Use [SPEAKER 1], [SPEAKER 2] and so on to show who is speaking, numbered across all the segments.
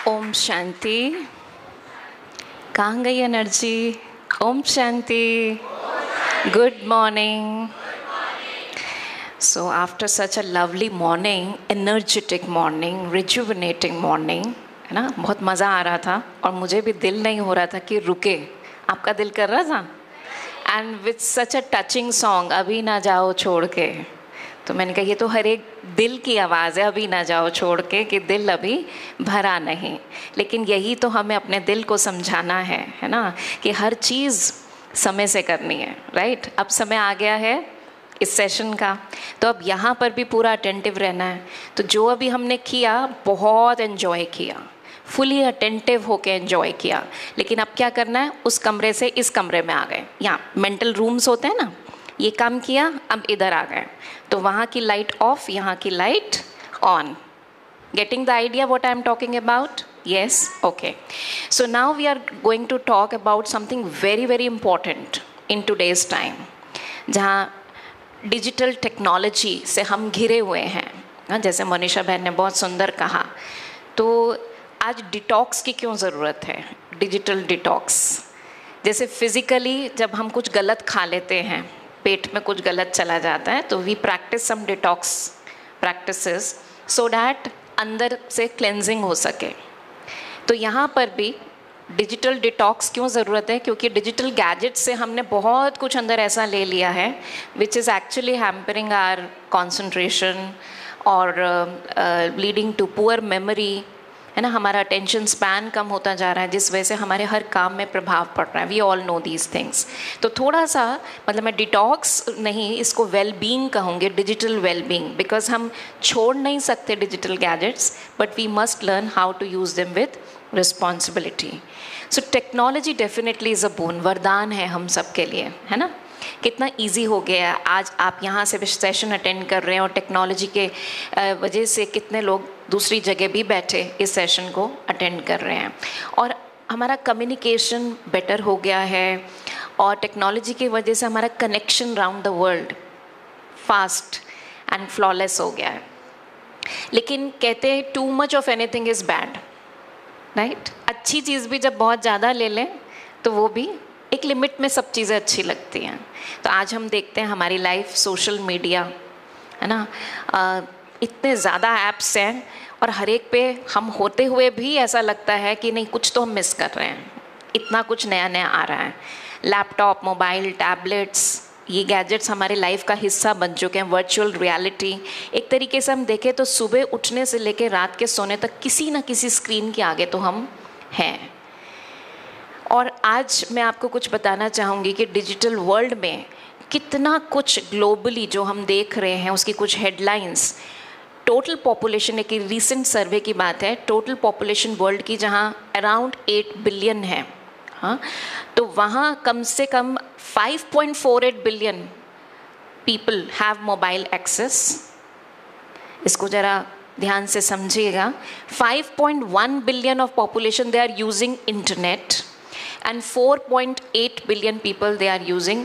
[SPEAKER 1] ओम शांति। कहाँ गई energy? Om Shanti. Good morning. So after such a lovely morning, energetic morning, rejuvenating morning, है ना, बहुत मज़ा आ रहा था और मुझे भी दिल नहीं हो रहा था कि रुके। आपका दिल कर रहा था? And with such a touching song, अभी ना जाओ छोड़ के, तो मैंने कहा ये तो हर एक दिल की आवाज़ है, अभी ना जाओ छोड़ के, कि दिल अभी भरा नहीं। लेकिन यही तो हमें अपने दिल को समझाना है ना, कि हर चीज़ समय से करनी है, राइट। अब समय आ गया है इस सेशन का, तो अब यहाँ पर भी पूरा अटेंटिव रहना है। तो जो अभी हमने किया बहुत एंजॉय किया, फुली अटेंटिव होके एंजॉय किया, लेकिन अब क्या करना है, उस कमरे से इस कमरे में आ गए। यहाँ मेंटल रूम्स होते हैं ना, ये काम किया, अब इधर आ गए, तो वहाँ की लाइट ऑफ, यहाँ की light on. Getting the idea what I am talking about? Yes? Okay. So now we are going to talk about something very very important in today's time, जहाँ डिजिटल टेक्नोलॉजी से हम घिरे हुए हैं। जैसे मनीषा बहन ने बहुत सुंदर कहा, तो आज डिटॉक्स की क्यों ज़रूरत है? डिजिटल डिटॉक्स, जैसे फिज़िकली जब हम कुछ गलत खा लेते हैं, पेट में कुछ गलत चला जाता है, तो we practice some detox practices so that अंदर से क्लेंजिंग हो सके। तो यहाँ पर भी डिजिटल डिटॉक्स क्यों ज़रूरत है? क्योंकि डिजिटल गैजेट से हमने बहुत कुछ अंदर ऐसा ले लिया है which is actually hampering our concentration और लीडिंग टू पुअर मेमोरी, है ना। हमारा अटेंशन स्पैन कम होता जा रहा है, जिस वजह से हमारे हर काम में प्रभाव पड़ रहा है। We all know these things. तो थोड़ा सा, मतलब मैं डिटॉक्स नहीं, इसको वेल बीइंग कहूँगी, डिजिटल वेल बीइंग, बिकॉज हम छोड़ नहीं सकते digital gadgets, but we must learn how to use them with responsibility. So technology definitely is a boon, वरदान है हम सब के लिए, है ना। कितना इजी हो गया है, आज आप यहाँ से सेशन अटेंड कर रहे हैं और टेक्नोलॉजी के वजह से कितने लोग दूसरी जगह भी बैठे इस सेशन को अटेंड कर रहे हैं, और हमारा कम्युनिकेशन बेटर हो गया है, और टेक्नोलॉजी की वजह से हमारा connection round the world fast and flawless हो गया है। लेकिन कहते हैं too much of anything is bad, right. अच्छी चीज़ भी जब बहुत ज़्यादा ले लें तो वो भी एक लिमिट में सब चीज़ें अच्छी लगती हैं। तो आज हम देखते हैं हमारी लाइफ, सोशल मीडिया, है ना, इतने ज़्यादा ऐप्स हैं, और हर एक पे हम होते हुए भी ऐसा लगता है कि नहीं, कुछ तो हम मिस कर रहे हैं। इतना कुछ नया नया आ रहा है, लैपटॉप, मोबाइल, टैबलेट्स, ये गैजेट्स हमारे लाइफ का हिस्सा बन चुके हैं। वर्चुअल रियलिटी, एक तरीके से हम देखें तो सुबह उठने से लेकर रात के सोने तक किसी न किसी स्क्रीन के आगे तो हम हैं। और आज मैं आपको कुछ बताना चाहूँगी कि डिजिटल वर्ल्ड में कितना कुछ ग्लोबली जो हम देख रहे हैं, उसकी कुछ हेडलाइंस। टोटल पॉपुलेशन, एक रीसेंट सर्वे की बात है, टोटल पॉपुलेशन वर्ल्ड की जहाँ अराउंड 8 बिलियन है, हाँ, तो वहाँ कम से कम 5.48 billion people have mobile access. इसको ज़रा ध्यान से समझिएगा। 5.1 billion of population they are using internet, and 4.8 billion people they are using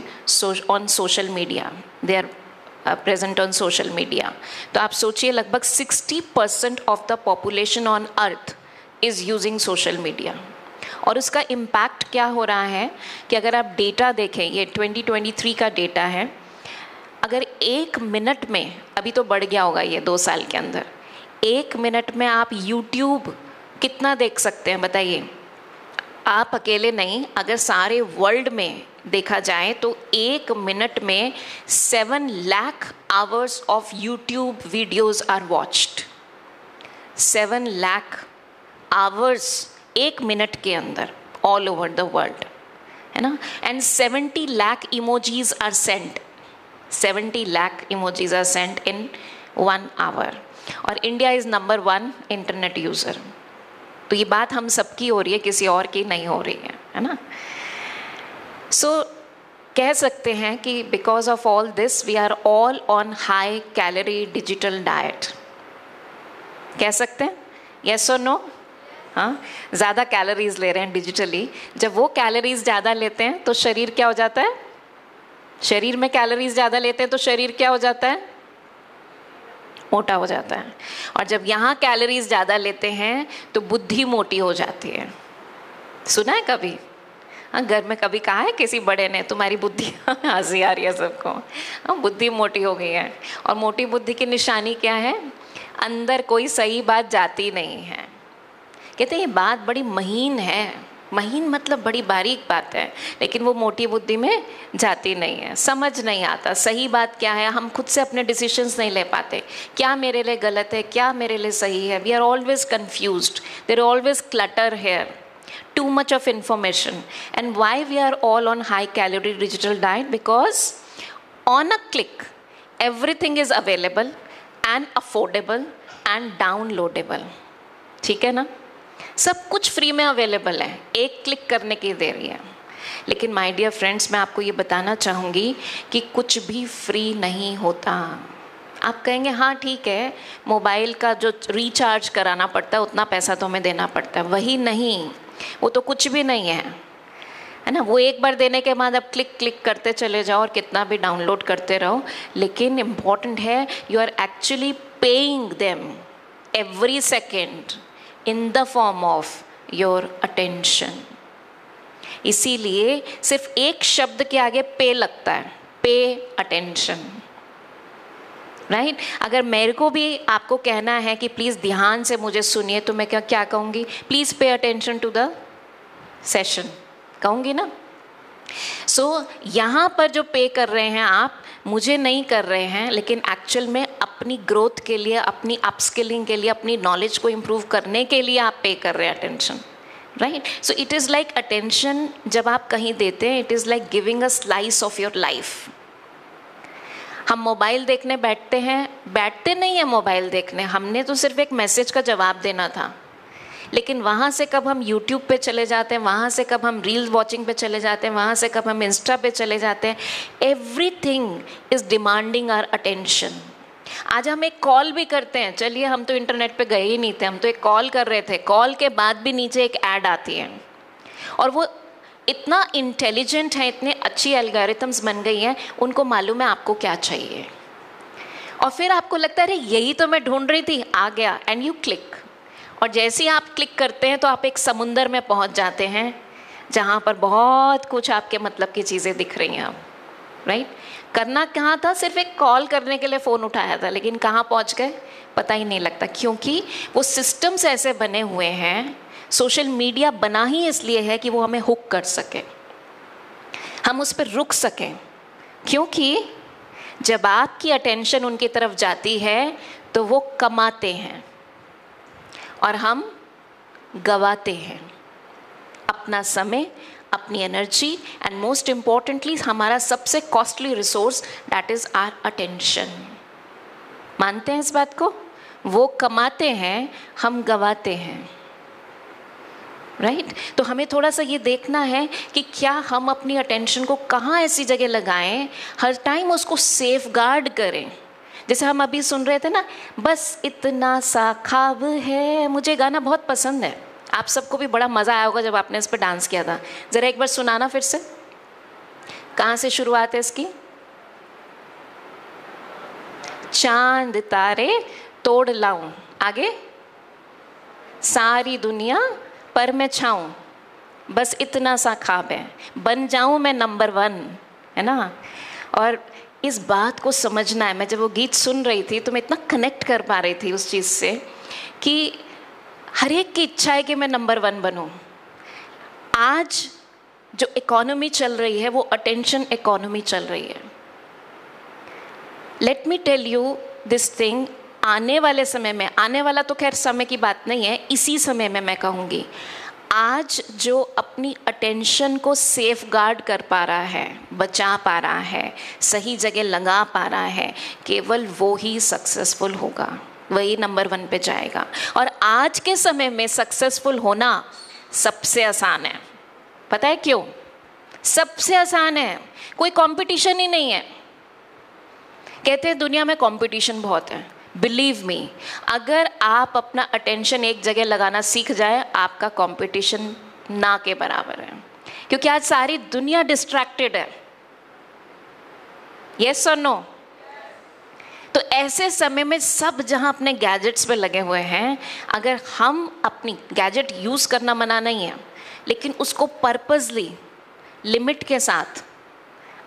[SPEAKER 1] on social media, they are present on social media। तो आप सोचिए, लगभग 60% of the population on earth is using social media। और उसका impact क्या हो रहा है कि अगर आप डेटा देखें, ये 2023 का डेटा है, अगर 1 मिनट में, अभी तो बढ़ गया होगा ये 2 साल के अंदर, 1 मिनट में आप YouTube कितना देख सकते हैं बताइए? आप अकेले नहीं, अगर सारे वर्ल्ड में देखा जाए तो 1 मिनट में 7 lakh hours of YouTube videos are watched. 7 lakh hours 1 minute के अंदर ऑल ओवर द वर्ल्ड, है ना। And 70 lakh emojis are sent, 70 lakh emojis are sent in 1 hour. और India is number 1 internet user. तो ये बात हम सबकी हो रही है, किसी और की नहीं हो रही है ना। सो कह सकते हैं कि because of all this we are all on high calorie digital diet. कह सकते हैं यस और नो? हाँ, ज़्यादा कैलोरीज ले रहे हैं डिजिटली। जब वो कैलोरीज ज़्यादा लेते हैं तो शरीर क्या हो जाता है? शरीर में कैलोरीज ज़्यादा लेते हैं तो शरीर क्या हो जाता है? मोटा हो जाता है। और जब यहाँ कैलोरीज ज़्यादा लेते हैं तो बुद्धि मोटी हो जाती है। सुना है कभी? हाँ, घर में कभी कहा है किसी बड़े ने तुम्हारी बुद्धि हंसी आ रही है सबको, हाँ बुद्धि मोटी हो गई है। और मोटी बुद्धि की निशानी क्या है? अंदर कोई सही बात जाती नहीं है। कहते हैं ये बात बड़ी महीन है, महीन मतलब बड़ी बारीक बात है, लेकिन वो मोटी बुद्धि में जाती नहीं है, समझ नहीं आता सही बात क्या है। हम खुद से अपने डिसीजंस नहीं ले पाते, क्या मेरे लिए गलत है, क्या मेरे लिए सही है। We are always confused, there always clutter here, too much of information. And why we are all on high calorie digital diet? Because on a click everything is available and affordable and downloadable. ठीक है ना? सब कुछ free में available है, एक click करने की देरी है। लेकिन माय डियर फ्रेंड्स, मैं आपको ये बताना चाहूँगी कि कुछ भी फ्री नहीं होता। आप कहेंगे हाँ ठीक है, मोबाइल का जो रिचार्ज कराना पड़ता है उतना पैसा तो हमें देना पड़ता है। वही नहीं, वो तो कुछ भी नहीं है ना। वो एक बार देने के बाद अब क्लिक क्लिक करते चले जाओ और कितना भी डाउनलोड करते रहो। लेकिन इम्पॉर्टेंट है, you are actually paying them every second in the form of your attention. इसीलिए सिर्फ एक शब्द के आगे पे लगता है, पे अटेंशन, राइट? अगर मेरे को भी आपको कहना है कि प्लीज़ ध्यान से मुझे सुनिए, तो मैं क्या कहूँगी? प्लीज़ पे अटेंशन टू द सेशन, कहूँगी ना। सो यहाँ पर जो पे कर रहे हैं आप, मुझे नहीं कर रहे हैं, लेकिन एक्चुअल में अपनी ग्रोथ के लिए, अपनी अपस्किलिंग के लिए, अपनी नॉलेज को इम्प्रूव करने के लिए आप पे कर रहे हैं attention, right? So it is like attention जब आप कहीं देते हैं, it is like giving a slice of your life. हम मोबाइल देखने बैठते हैं, बैठते नहीं हैं मोबाइल देखने, हमने तो सिर्फ एक मैसेज का जवाब देना था। लेकिन वहाँ से कब हम यूट्यूब पे चले जाते हैं, वहाँ से कब हम रील्स वॉचिंग पे चले जाते हैं, वहाँ से कब हम इंस्टा पे चले जाते हैं, everything is demanding our attention. आज हम एक कॉल भी करते हैं, चलिए हम तो इंटरनेट पे गए ही नहीं थे, हम तो एक कॉल कर रहे थे, कॉल के बाद भी नीचे एक ऐड आती है, और वो इतना इंटेलिजेंट है, इतने अच्छी एल्गोरिथम्स बन गई हैं, उनको मालूम है आपको क्या चाहिए। और फिर आपको लगता है अरे यही तो मैं ढूंढ रही थी, आ गया, एंड यू क्लिक। और जैसे ही आप क्लिक करते हैं तो आप एक समुंदर में पहुंच जाते हैं जहां पर बहुत कुछ आपके मतलब की चीज़ें दिख रही हैं आप, राइट? करना कहाँ था? सिर्फ एक कॉल करने के लिए फ़ोन उठाया था, लेकिन कहाँ पहुंच गए पता ही नहीं लगता, क्योंकि वो सिस्टम्स ऐसे बने हुए हैं। सोशल मीडिया बना ही इसलिए है कि वो हमें हुक कर सके, हम उस पर रुक सकें, क्योंकि जब आपकी अटेंशन उनकी तरफ जाती है तो वो कमाते हैं और हम गवाते हैं अपना समय, अपनी एनर्जी, एंड मोस्ट इम्पॉर्टेंटली हमारा सबसे costly resource, that is our attention. मानते हैं इस बात को? वो कमाते हैं, हम गवाते हैं, राइट? तो हमें थोड़ा सा ये देखना है कि क्या हम अपनी अटेंशन को कहाँ ऐसी जगह लगाएं, हर टाइम उसको सेफ गार्ड करें। जैसे हम अभी सुन रहे थे ना, बस इतना सा ख्वाब है, मुझे गाना बहुत पसंद है, आप सबको भी बड़ा मज़ा आया होगा जब आपने इस पर डांस किया था। ज़रा एक बार सुनाना फिर से, कहाँ से शुरुआत है इसकी? चांद तारे तोड़ लाऊं, आगे सारी दुनिया पर मैं छाऊं, बस इतना सा ख्वाब है, बन जाऊं मैं नंबर 1, है ना? और इस बात को समझना है। मैं जब वो गीत सुन रही थी तो मैं इतना कनेक्ट कर पा रही थी उस चीज़ से कि हर एक की इच्छा है कि मैं नंबर 1 बनूं। आज जो इकोनॉमी चल रही है वो अटेंशन इकोनॉमी चल रही है। Let me tell you this thing, आने वाले समय में, आने वाला तो खैर समय की बात नहीं है, इसी समय में मैं कहूँगी, आज जो अपनी अटेंशन को सेफ गार्ड कर पा रहा है, बचा पा रहा है, सही जगह लगा पा रहा है, केवल वो ही सक्सेसफुल होगा, वही नंबर 1 पे जाएगा। और आज के समय में सक्सेसफुल होना सबसे आसान है। पता है क्यों? सबसे आसान है, कोई कंपटीशन ही नहीं है। कहते हैं दुनिया में कंपटीशन बहुत है। बिलीव मी, अगर आप अपना अटेंशन एक जगह लगाना सीख जाए, आपका कंपटीशन ना के बराबर है, क्योंकि आज सारी दुनिया डिस्ट्रैक्टेड है। यस और नो? तो ऐसे समय में सब जहाँ अपने गैजेट्स पे लगे हुए हैं, अगर हम अपनी गैजेट यूज़ करना मना नहीं है, लेकिन उसको पर्पसली लिमिट के साथ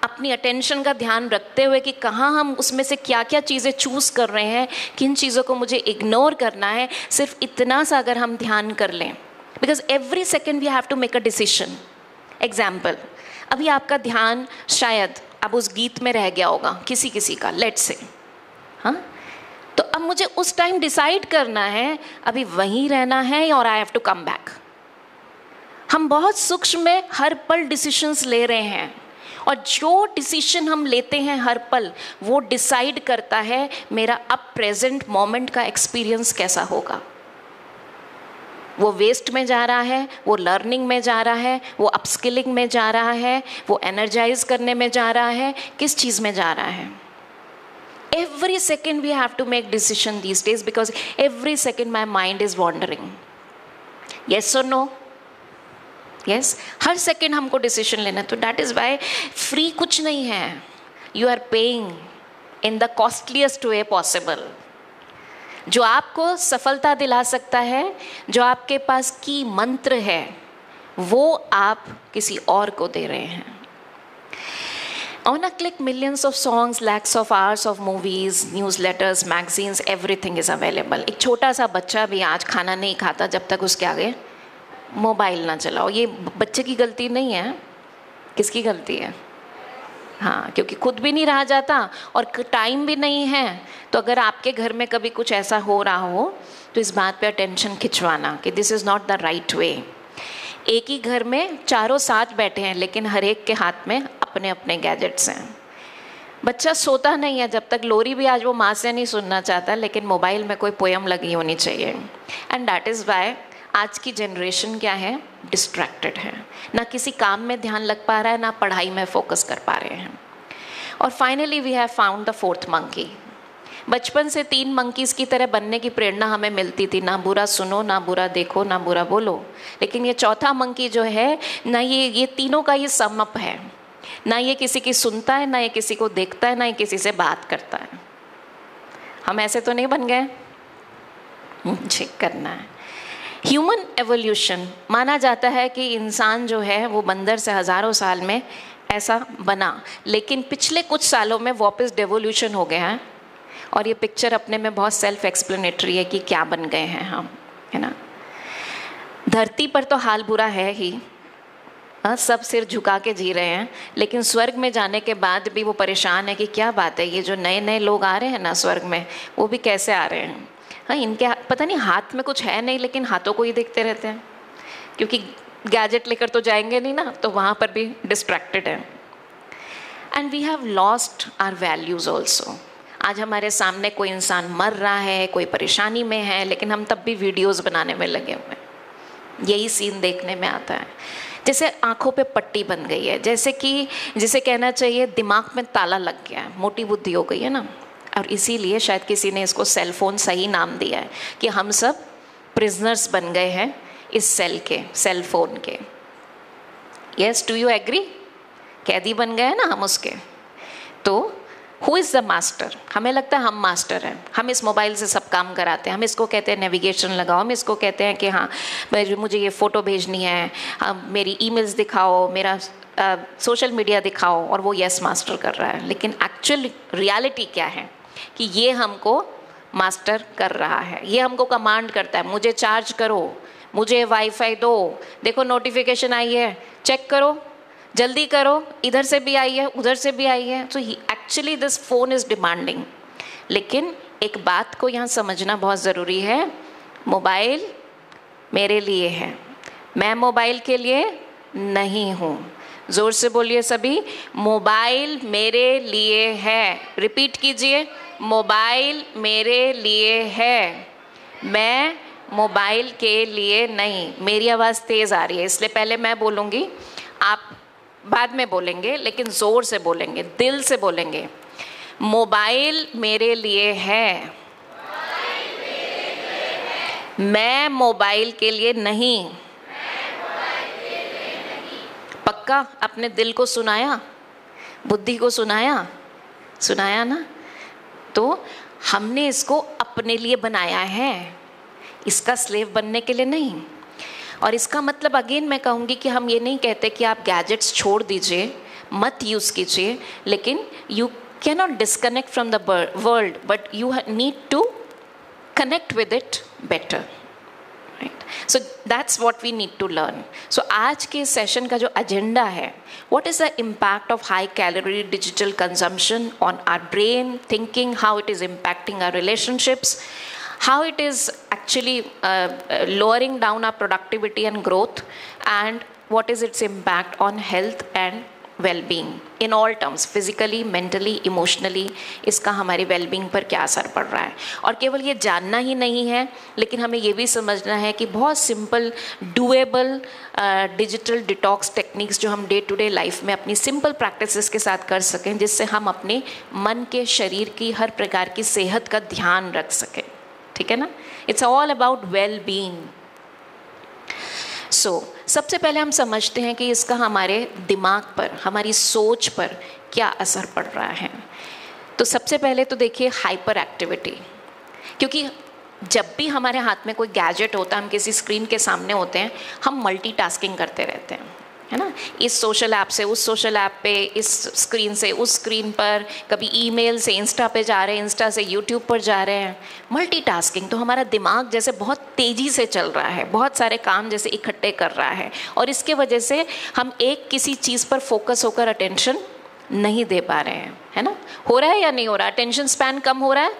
[SPEAKER 1] अपनी अटेंशन का ध्यान रखते हुए कि कहाँ हम उसमें से क्या क्या चीज़ें चूज़ कर रहे हैं, किन चीज़ों को मुझे इग्नोर करना है, सिर्फ इतना सा अगर हम ध्यान कर लें, because every second we have to make a decision. Example, अभी आपका ध्यान शायद अब उस गीत में रह गया होगा किसी किसी का, लेट्स से, हाँ, तो अब मुझे उस टाइम डिसाइड करना है अभी वहीं रहना है और I have to come back. हम बहुत सूक्ष्म में हर पल डिसीजंस ले रहे हैं, और जो डिसीजन हम लेते हैं हर पल, वो डिसाइड करता है मेरा अब प्रेजेंट मोमेंट का एक्सपीरियंस कैसा होगा. वो वेस्ट में जा रहा है, वो लर्निंग में जा रहा है, वो अपस्किलिंग में जा रहा है, वो एनर्जाइज करने में जा रहा है, किस चीज़ में जा रहा है. Every second we have to make decision these days, because every second my mind is wandering. Yes और नो? यस, हर सेकेंड हमको डिसीजन लेना. तो दैट इज़ वाई फ्री कुछ नहीं है. You are paying in the costliest way possible. जो आपको सफलता दिला सकता है, जो आपके पास की मंत्र है, वो आप किसी और को दे रहे हैं. On a click, millions of songs, lakhs of hours of movies, newsletters, magazines, everything is available. एक छोटा सा बच्चा भी आज खाना नहीं खाता जब तक उसके आगे मोबाइल ना चलाओ. ये बच्चे की गलती नहीं है, किसकी गलती है? हाँ, क्योंकि खुद भी नहीं रहा जाता और टाइम भी नहीं है. तो अगर आपके घर में कभी कुछ ऐसा हो रहा हो तो इस बात पे अटेंशन खिंचवाना कि this is not the right way. एक ही घर में चारों साथ बैठे हैं, लेकिन हर एक के हाथ में अपने अपने गैजेट्स हैं. बच्चा सोता नहीं है जब तक लोरी भी आज वो माँ से नहीं सुनना चाहता, लेकिन मोबाइल में कोई पोएम लगी होनी चाहिए. एंड दैट इज़ वाई आज की जनरेशन क्या है, डिस्ट्रैक्टेड है. ना किसी काम में ध्यान लग पा रहा है, ना पढ़ाई में फोकस कर पा रहे हैं. और finally we have found the fourth monkey. बचपन से 3 मंकीज़ की तरह बनने की प्रेरणा हमें मिलती थी. ना बुरा सुनो, ना बुरा देखो, ना बुरा बोलो. लेकिन ये चौथा मंकी जो है ना, ये तीनों का ये समअप है. ना ये किसी की सुनता है, ना ये किसी को देखता है, ना ये किसी से बात करता है. हम ऐसे तो नहीं बन गए? चेक करना है. ह्यूमन एवोल्यूशन माना जाता है कि इंसान जो है वो बंदर से हज़ारों साल में ऐसा बना, लेकिन पिछले कुछ सालों में वापस डेवोल्यूशन हो गया है. और ये पिक्चर अपने में बहुत सेल्फ एक्सप्लेनेटरी है कि क्या बन गए हैं हम, है ना. धरती पर तो हाल बुरा है ही, सब सिर झुका के जी रहे हैं, लेकिन स्वर्ग में जाने के बाद भी वो परेशान है कि क्या बात है, ये जो नए नए लोग आ रहे हैं ना स्वर्ग में, वो भी कैसे आ रहे हैं. हाँ, इनके पता नहीं हाथ में कुछ है नहीं, लेकिन हाथों को ही देखते रहते हैं, क्योंकि गैजेट लेकर तो जाएंगे नहीं ना, तो वहाँ पर भी डिस्ट्रैक्टेड है. And we have lost our values also. आज हमारे सामने कोई इंसान मर रहा है, कोई परेशानी में है, लेकिन हम तब भी वीडियोज़ बनाने में लगे हुए हैं. यही सीन देखने में आता है. जैसे आँखों पे पट्टी बन गई है, जैसे कि जिसे कहना चाहिए दिमाग में ताला लग गया है, मोटी बुद्धि हो गई है ना. और इसीलिए शायद किसी ने इसको सेल फोन सही नाम दिया है कि हम सब प्रिजनर्स बन गए हैं इस सेल फोन के. Yes, do you agree? कैदी बन गए हैं ना हम उसके. तो हु इज़ द मास्टर? हमें लगता है हम मास्टर हैं, हम इस मोबाइल से सब काम कराते हैं. हम इसको कहते हैं नेविगेशन लगाओ, हम इसको कहते हैं कि हाँ मुझे ये फ़ोटो भेजनी है, मेरी ईमेल्स दिखाओ, मेरा सोशल मीडिया दिखाओ, और वो यस मास्टर कर रहा है. लेकिन एक्चुअल रियलिटी क्या है कि ये हमको मास्टर कर रहा है. ये हमको कमांड करता है, मुझे चार्ज करो, मुझे वाईफाई दो, देखो नोटिफिकेशन आई है, चेक करो, जल्दी करो, इधर से भी आई है, उधर से भी आई है. So actually this phone is demanding. लेकिन एक बात को यहाँ समझना बहुत ज़रूरी है, मोबाइल मेरे लिए है, मैं मोबाइल के लिए नहीं हूँ. ज़ोर से बोलिए सभी, मोबाइल मेरे लिए है. रिपीट कीजिए, मोबाइल मेरे लिए है, मैं मोबाइल के लिए नहीं. मेरी आवाज़ तेज़ आ रही है, इसलिए पहले मैं बोलूँगी, आप बाद में बोलेंगे, लेकिन ज़ोर से बोलेंगे, दिल से बोलेंगे. मोबाइल मेरे लिए है, मैं मोबाइल के लिए नहीं. पक्का? अपने दिल को सुनाया, बुद्धि को सुनाया ना. तो हमने इसको अपने लिए बनाया है, इसका स्लेव बनने के लिए नहीं। और इसका मतलब अगेन मैं कहूँगी कि हम ये नहीं कहते कि आप गैजेट्स छोड़ दीजिए, मत यूज़ कीजिए, लेकिन you cannot disconnect from the world, but you need to connect with it better, right? So that's what we need to learn. So आज के सेशन का जो एजेंडा है, what is the impact of high calorie digital consumption on our brain, thinking, how it is impacting our relationships, how it is actually lowering down our productivity and growth, and what is its impact on health and well-being in all terms, physically, mentally, emotionally, इसका हमारी well-being पर क्या असर पड़ रहा है। और केवल ये जानना ही नहीं है, लेकिन हमें ये भी समझना है कि बहुत simple doable digital detox techniques जो हम डे टू डे लाइफ में अपनी सिंपल प्रैक्टिसेस के साथ कर सकें, जिससे हम अपने मन के, शरीर की हर प्रकार की सेहत का ध्यान रख सकें। ठीक है ना? It's all about well-being. सबसे पहले हम समझते हैं कि इसका हमारे दिमाग पर, हमारी सोच पर क्या असर पड़ रहा है। तो सबसे पहले तो देखिए हाइपर एक्टिविटी, क्योंकि जब भी हमारे हाथ में कोई गैजेट होता है, हम किसी स्क्रीन के सामने होते हैं, हम मल्टीटास्किंग करते रहते हैं, है ना? इस सोशल ऐप से उस सोशल ऐप पे, इस स्क्रीन से उस स्क्रीन पर, कभी ईमेल से इंस्टा पे जा रहे हैं, इंस्टा से यूट्यूब पर जा रहे हैं। मल्टीटास्किंग, तो हमारा दिमाग जैसे बहुत तेज़ी से चल रहा है, बहुत सारे काम जैसे इकट्ठे कर रहा है, और इसके वजह से हम एक किसी चीज़ पर फोकस होकर अटेंशन नहीं दे पा रहे हैं, है ना? हो रहा है या नहीं हो रहा? अटेंशन स्पैन कम हो रहा है?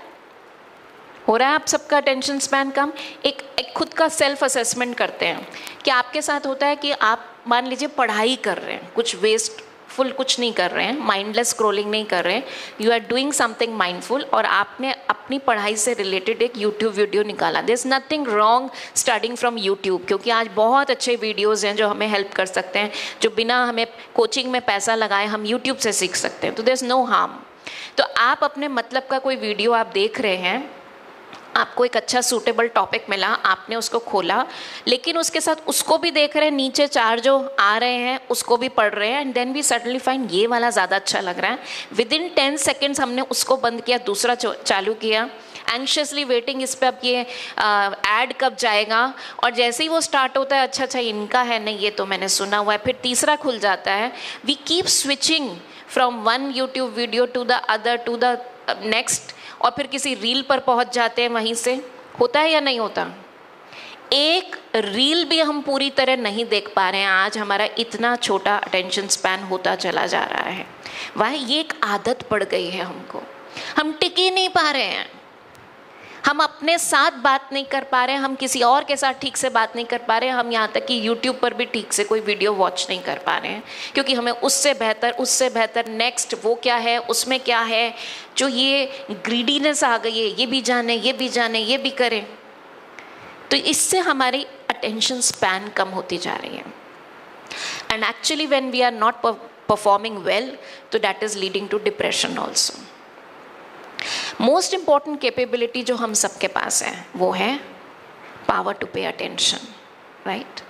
[SPEAKER 1] हो रहा है आप सबका अटेंशन स्पैन कम? एक खुद का सेल्फ असेसमेंट करते हैं कि आपके साथ होता है कि आप मान लीजिए पढ़ाई कर रहे हैं, कुछ वेस्टफुल कुछ नहीं कर रहे हैं, माइंडलेस स्क्रॉलिंग नहीं कर रहे हैं, you are doing something mindful, और आपने अपनी पढ़ाई से रिलेटेड एक यूट्यूब वीडियो निकाला। There is nothing wrong starting from YouTube, क्योंकि आज बहुत अच्छे वीडियोज़ हैं जो हमें हेल्प कर सकते हैं, जो बिना हमें कोचिंग में पैसा लगाए हम यूट्यूब से सीख सकते हैं। तो देयर इज़ नो हार्म। तो आप अपने मतलब का कोई वीडियो आप देख रहे हैं, आपको एक अच्छा सूटेबल टॉपिक मिला, आपने उसको खोला, लेकिन उसके साथ उसको भी देख रहे हैं, नीचे 4 जो आ रहे हैं उसको भी पढ़ रहे हैं, and then we suddenly find ये वाला ज़्यादा अच्छा लग रहा है। विद इन 10 सेकेंड्स हमने उसको बंद किया, दूसरा चालू किया, एंक्शियसली वेटिंग इस पर अब ये ऐड कब जाएगा, और जैसे ही वो स्टार्ट होता है, अच्छा अच्छा इनका है, नहीं ये तो मैंने सुना हुआ है, फिर तीसरा खुल जाता है। We keep switching from one YouTube video to the other to the next, और फिर किसी रील पर पहुंच जाते हैं। वहीं से होता है या नहीं होता? एक रील भी हम पूरी तरह नहीं देख पा रहे हैं। आज हमारा इतना छोटा अटेंशन स्पैन होता चला जा रहा है। वह ये एक आदत पड़ गई है हमको, हम टिक ही नहीं पा रहे हैं। हम अपने साथ बात नहीं कर पा रहे हैं, हम किसी और के साथ ठीक से बात नहीं कर पा रहे हैं, हम यहाँ तक कि यूट्यूब पर भी ठीक से कोई वीडियो वॉच नहीं कर पा रहे हैं, क्योंकि हमें उससे बेहतर नेक्स्ट वो क्या है, उसमें क्या है, जो ये ग्रीडीनेस आ गई है, ये भी जाने ये भी करें। तो इससे हमारी अटेंशन स्पैन कम होती जा रही है, and actually when we are not performing well, तो that is leading to depression also. Most important capability जो हम सबके पास है वो है power to pay attention, right?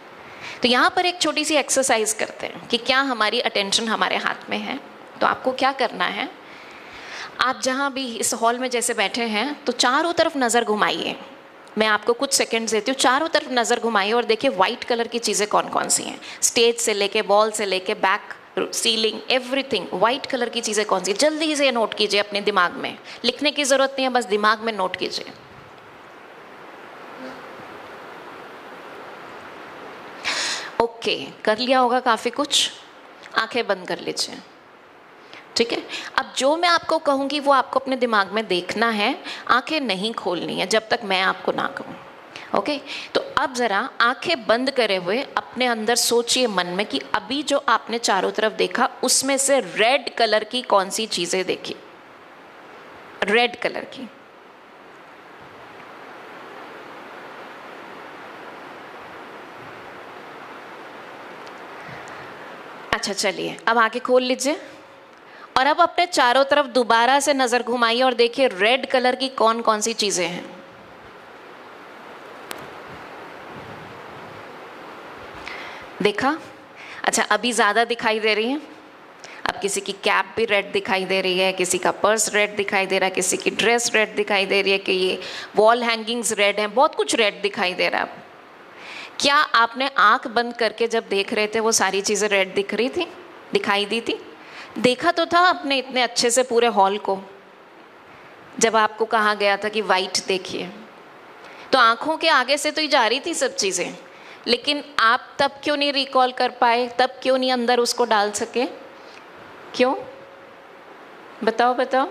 [SPEAKER 1] तो यहाँ पर एक छोटी सी एक्सरसाइज करते हैं कि क्या हमारी अटेंशन हमारे हाथ में है। तो आपको क्या करना है, आप जहाँ भी इस हॉल में जैसे बैठे हैं, तो चारों तरफ नज़र घुमाइए। मैं आपको कुछ सेकंड्स देती हूँ, चारों तरफ नज़र घुमाइए और देखिए वाइट कलर की चीज़ें कौन कौन सी हैं। स्टेज से लेके, बॉल से लेके, back, ceiling, everything, white colour की चीज़ें कौन सी। जल्दी से नोट कीजिए अपने दिमाग में, लिखने की ज़रूरत नहीं है, बस दिमाग में नोट कीजिए। ओके, कर लिया होगा काफ़ी कुछ। आंखें बंद कर लीजिए, ठीक है? अब जो मैं आपको कहूँगी वो आपको अपने दिमाग में देखना है, आंखें नहीं खोलनी है जब तक मैं आपको ना कहूँ। ओके, तो अब ज़रा आंखें बंद करे हुए अपने अंदर सोचिए मन में कि अभी जो आपने चारों तरफ देखा उसमें से रेड कलर की कौन सी चीज़ें देखी। रेड कलर की, अच्छा चलिए अब आंखें खोल लीजिए और अब अपने चारों तरफ दोबारा से नज़र घुमाइए और देखिए रेड कलर की कौन कौन सी चीज़ें हैं। देखा? अच्छा, अभी ज़्यादा दिखाई दे रही हैं? अब किसी की कैप भी रेड दिखाई दे रही है, किसी का पर्स रेड दिखाई दे रहा है, किसी की ड्रेस रेड दिखाई दे रही है, कि ये वॉल हैंगिंग्स रेड हैं, बहुत कुछ रेड दिखाई दे रहा है। क्या आपने आंख बंद करके जब देख रहे थे वो सारी चीज़ें रेड दिख रही थी, दिखाई दी थी? देखा तो था आपने इतने अच्छे से पूरे हॉल को, जब आपको कहा गया था कि वाइट देखिए, तो आंखों के आगे से तो ही जा रही थी सब चीज़ें, लेकिन आप तब क्यों नहीं रिकॉल कर पाए, तब क्यों नहीं अंदर उसको डाल सके? क्यों? बताओ बताओ।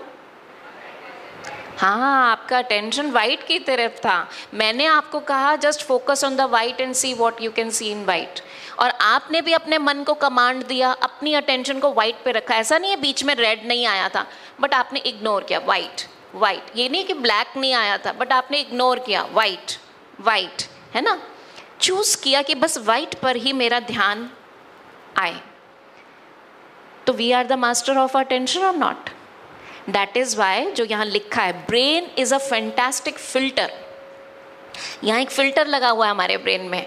[SPEAKER 1] हाँ, आपका अटेंशन वाइट की तरफ था। मैंने आपको कहा just focus on the white and see what you can see in white, और आपने भी अपने मन को कमांड दिया, अपनी अटेंशन को वाइट पे रखा। ऐसा नहीं है बीच में रेड नहीं आया था, बट आपने इग्नोर किया वाइट वाइट। ये नहीं कि ब्लैक नहीं आया था, बट आपने इग्नोर किया वाइट वाइट, है ना? चूज किया कि बस वाइट पर ही मेरा ध्यान आए। तो we are the master of our attention और नॉट? दैट इज वाई जो यहाँ लिखा है, brain is a fantastic filter. यहाँ एक फिल्टर लगा हुआ है हमारे ब्रेन में।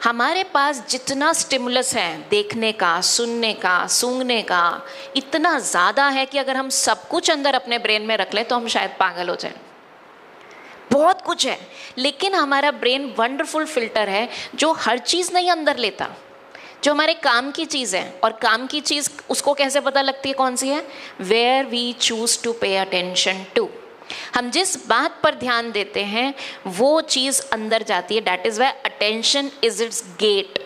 [SPEAKER 1] हमारे पास जितना स्टिमुलस है, देखने का, सुनने का, सूंघने का, इतना ज़्यादा है कि अगर हम सब कुछ अंदर अपने ब्रेन में रख लें तो हम शायद पागल हो जाएं। बहुत कुछ है, लेकिन हमारा ब्रेन वंडरफुल फिल्टर है जो हर चीज़ नहीं अंदर लेता। जो हमारे काम की चीज़ है, और काम की चीज़ उसको कैसे पता लगती है कौन सी है? Where we choose to pay attention to. हम जिस बात पर ध्यान देते हैं वो चीज़ अंदर जाती है। That is why attention is its gate.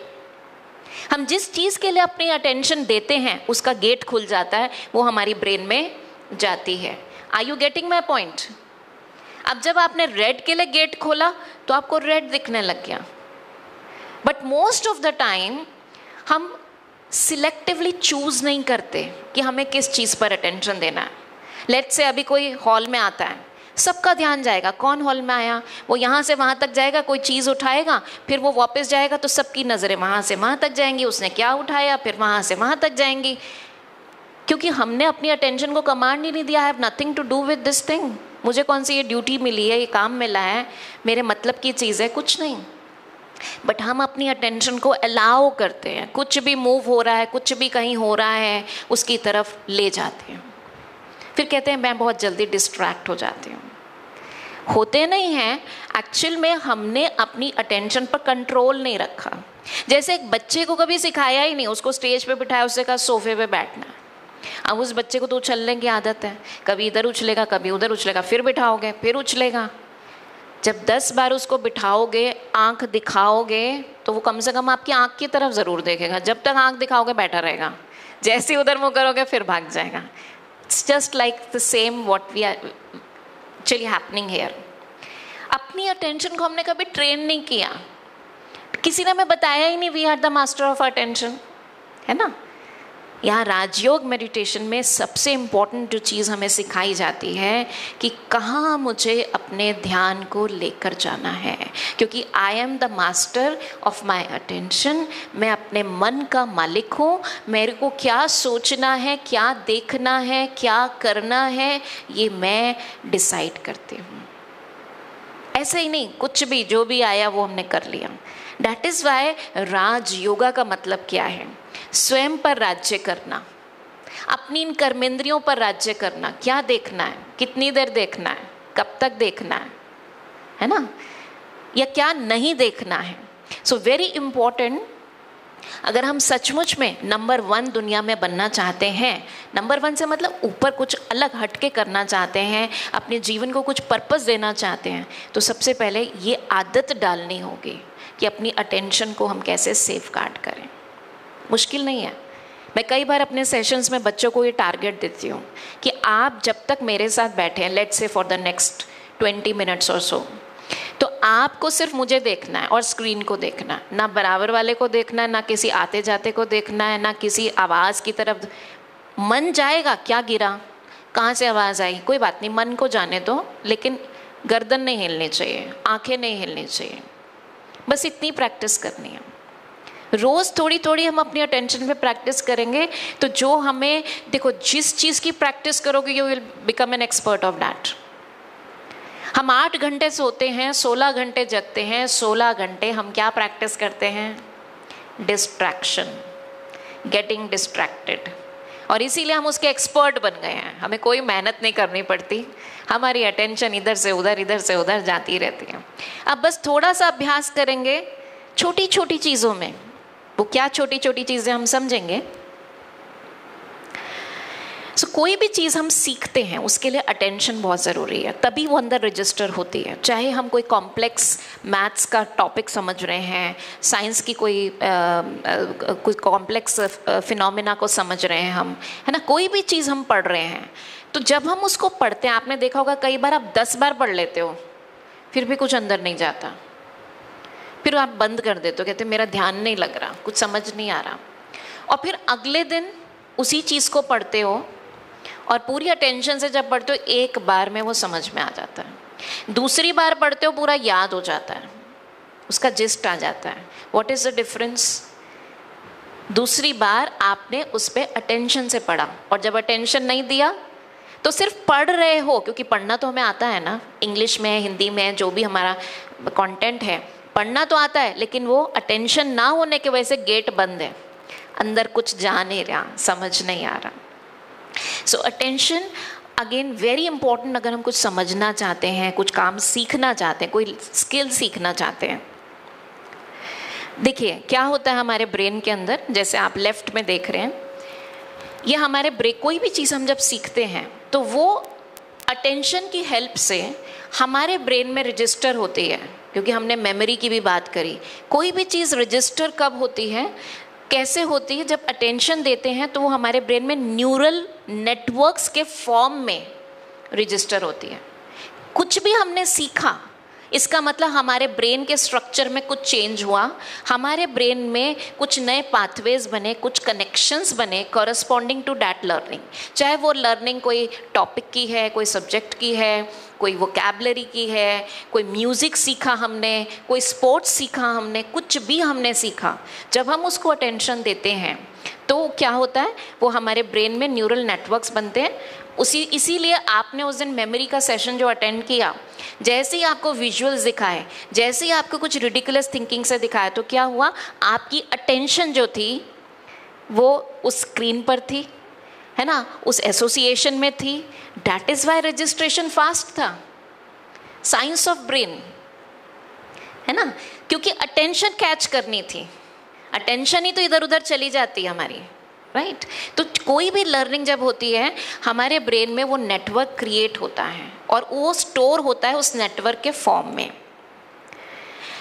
[SPEAKER 1] हम जिस चीज़ के लिए अपनी अटेंशन देते हैं उसका गेट खुल जाता है, वो हमारी ब्रेन में जाती है। Are you getting my point? अब जब आपने रेड के लिए गेट खोला तो आपको रेड दिखने लग गया, but most of the time हम सिलेक्टिवली चूज नहीं करते कि हमें किस चीज़ पर अटेंशन देना है। लेट्स से अभी कोई हॉल में आता है, सबका ध्यान जाएगा कौन हॉल में आया, वो यहाँ से वहाँ तक जाएगा, कोई चीज़ उठाएगा, फिर वो वापस जाएगा तो सबकी नज़रें वहाँ से वहाँ तक जाएंगी, उसने क्या उठाया, फिर वहाँ से वहाँ तक जाएंगी, क्योंकि हमने अपनी अटेंशन को कमांड ही नहीं दिया। I have nothing to do with this thing. मुझे कौन सी ये ड्यूटी मिली है, ये काम मिला है, मेरे मतलब की चीज़ है, कुछ नहीं। बट हम अपनी अटेंशन को अलाउ करते हैं, कुछ भी मूव हो रहा है, कुछ भी कहीं हो रहा है, उसकी तरफ ले जाते हैं। फिर कहते हैं मैं बहुत जल्दी डिस्ट्रैक्ट हो जाती हूँ। होते नहीं हैं, एक्चुअल में हमने अपनी अटेंशन पर कंट्रोल नहीं रखा। जैसे एक बच्चे को कभी सिखाया ही नहीं, उसको स्टेज पे बिठाया, उससे कहा सोफे पे बैठना है। अब उस बच्चे को तो उछलने की आदत है, कभी इधर उछलेगा कभी उधर उछलेगा, फिर बिठाओगे फिर उछलेगा। जब 10 बार उसको बिठाओगे, आंख दिखाओगे, तो वो कम से कम आपकी आंख की तरफ ज़रूर देखेगा। जब तक आंख दिखाओगे बैठा रहेगा, जैसे ही उधर मुँह करोगे फिर भाग जाएगा। It's just like the same what we are actually happening here. अपनी अटेंशन को हमने कभी ट्रेन नहीं किया, किसी ने हमें बताया ही नहीं we are the master of attention, है ना? यहाँ राजयोग मेडिटेशन में सबसे इम्पॉर्टेंट जो चीज़ हमें सिखाई जाती है कि कहाँ मुझे अपने ध्यान को लेकर जाना है, क्योंकि आई am the master of my attention. मैं अपने मन का मालिक हूँ। मेरे को क्या सोचना है, क्या देखना है, क्या करना है, ये मैं डिसाइड करती हूँ। ऐसे ही नहीं, कुछ भी जो भी आया वो हमने कर लिया। दैट इज़ वाई राज योगा का मतलब क्या है? स्वयं पर राज्य करना, अपनी इन कर्मेंद्रियों पर राज्य करना। क्या देखना है, कितनी देर देखना है, कब तक देखना है ना? या क्या नहीं देखना है। So very important. अगर हम सचमुच में नंबर 1 दुनिया में बनना चाहते हैं, नंबर 1 से मतलब ऊपर कुछ अलग हटके करना चाहते हैं, अपने जीवन को कुछ पर्पस देना चाहते हैं, तो सबसे पहले ये आदत डालनी होगी कि अपनी अटेंशन को हम कैसे सेफ गार्ड करें। मुश्किल नहीं है। मैं कई बार अपने सेशंस में बच्चों को ये टारगेट देती हूँ कि आप जब तक मेरे साथ बैठे हैं, let's say for the next 20 minutes और सो, तो आपको सिर्फ मुझे देखना है और स्क्रीन को देखना है, ना बराबर वाले को देखना है, ना किसी आते जाते को देखना है, ना किसी आवाज़ की तरफ। मन जाएगा, क्या गिरा, कहाँ से आवाज़ आई, कोई बात नहीं, मन को जाने दो, लेकिन गर्दन नहीं हिलनी चाहिए, आंखें नहीं हिलनी चाहिए। बस इतनी प्रैक्टिस करनी है। रोज़ थोड़ी थोड़ी हम अपनी अटेंशन पे प्रैक्टिस करेंगे तो जो हमें, देखो जिस चीज़ की प्रैक्टिस करोगे you will become an expert of that. हम 8 घंटे सोते हैं, 16 घंटे जगते हैं, 16 घंटे हम क्या प्रैक्टिस करते हैं? Distraction, getting distracted. और इसीलिए हम उसके एक्सपर्ट बन गए हैं, हमें कोई मेहनत नहीं करनी पड़ती, हमारी अटेंशन इधर से उधर जाती रहती है। अब बस थोड़ा सा अभ्यास करेंगे छोटी छोटी चीज़ों में। वो क्या छोटी छोटी चीज़ें हम समझेंगे। कोई भी चीज़ हम सीखते हैं उसके लिए अटेंशन बहुत ज़रूरी है, तभी वो अंदर रजिस्टर होती है। चाहे हम कोई कॉम्प्लेक्स मैथ्स का टॉपिक समझ रहे हैं, साइंस की कोई कॉम्प्लेक्स फिनोमिना को समझ रहे हैं हम, है ना, कोई भी चीज़ हम पढ़ रहे हैं, तो जब हम उसको पढ़ते हैं, आपने देखा होगा कई बार आप 10 बार पढ़ लेते हो फिर भी कुछ अंदर नहीं जाता, फिर आप बंद कर देते हो, कहते मेरा ध्यान नहीं लग रहा, कुछ समझ नहीं आ रहा। और फिर अगले दिन उसी चीज़ को पढ़ते हो और पूरी अटेंशन से जब पढ़ते हो, एक बार में वो समझ में आ जाता है। दूसरी बार पढ़ते हो पूरा याद हो जाता है, उसका जिस्ट आ जाता है। What is the difference? दूसरी बार आपने उस पर अटेंशन से पढ़ा, और जब अटेंशन नहीं दिया तो सिर्फ पढ़ रहे हो, क्योंकि पढ़ना तो हमें आता है ना, इंग्लिश में, हिंदी में, जो भी हमारा कंटेंट है, पढ़ना तो आता है, लेकिन वो अटेंशन ना होने की वजह से गेट बंद है, अंदर कुछ जा नहीं रहा, समझ नहीं आ रहा। सो अटेंशन अगेन वेरी इंपॉर्टेंट, अगर हम कुछ समझना चाहते हैं, कुछ काम सीखना चाहते हैं, कोई स्किल सीखना चाहते हैं। देखिए क्या होता है हमारे ब्रेन के अंदर, जैसे आप लेफ्ट में देख रहे हैं, ये हमारे ब्रेन, कोई भी चीज़ हम जब सीखते हैं तो वो अटेंशन की हेल्प से हमारे ब्रेन में रजिस्टर होती है, क्योंकि हमने मेमोरी की भी बात करी। कोई भी चीज़ रजिस्टर कब होती है, कैसे होती है? जब अटेंशन देते हैं तो वो हमारे ब्रेन में न्यूरल नेटवर्क्स के फॉर्म में रजिस्टर होती है। कुछ भी हमने सीखा, इसका मतलब हमारे ब्रेन के स्ट्रक्चर में कुछ चेंज हुआ, हमारे ब्रेन में कुछ नए पाथवेज बने, कुछ कनेक्शंस बने कॉरस्पॉन्डिंग टू दैट लर्निंग। चाहे वो लर्निंग कोई टॉपिक की है, कोई सब्जेक्ट की है, कोई वोकैबलरी की है, कोई म्यूज़िक सीखा हमने, कोई स्पोर्ट्स सीखा हमने, कुछ भी हमने सीखा, जब हम उसको अटेंशन देते हैं तो क्या होता है, वो हमारे ब्रेन में न्यूरल नेटवर्क्स बनते हैं। इसीलिए आपने उस दिन मेमोरी का सेशन जो अटेंड किया, जैसे ही आपको विजुअल्स दिखाए, जैसे ही आपको कुछ रिडिकुलस थिंकिंग से दिखाया, तो क्या हुआ, आपकी अटेंशन जो थी वो उस स्क्रीन पर थी, है ना, उस एसोसिएशन में थी। That is Y registration fast था। साइंस ऑफ ब्रेन, है ना, क्योंकि अटेंशन कैच करनी थी, अटेंशन ही तो इधर उधर चली जाती है हमारी, राइट। तो कोई भी लर्निंग जब होती है, हमारे ब्रेन में वो नेटवर्क क्रिएट होता है और वो स्टोर होता है उस नेटवर्क के फॉर्म में।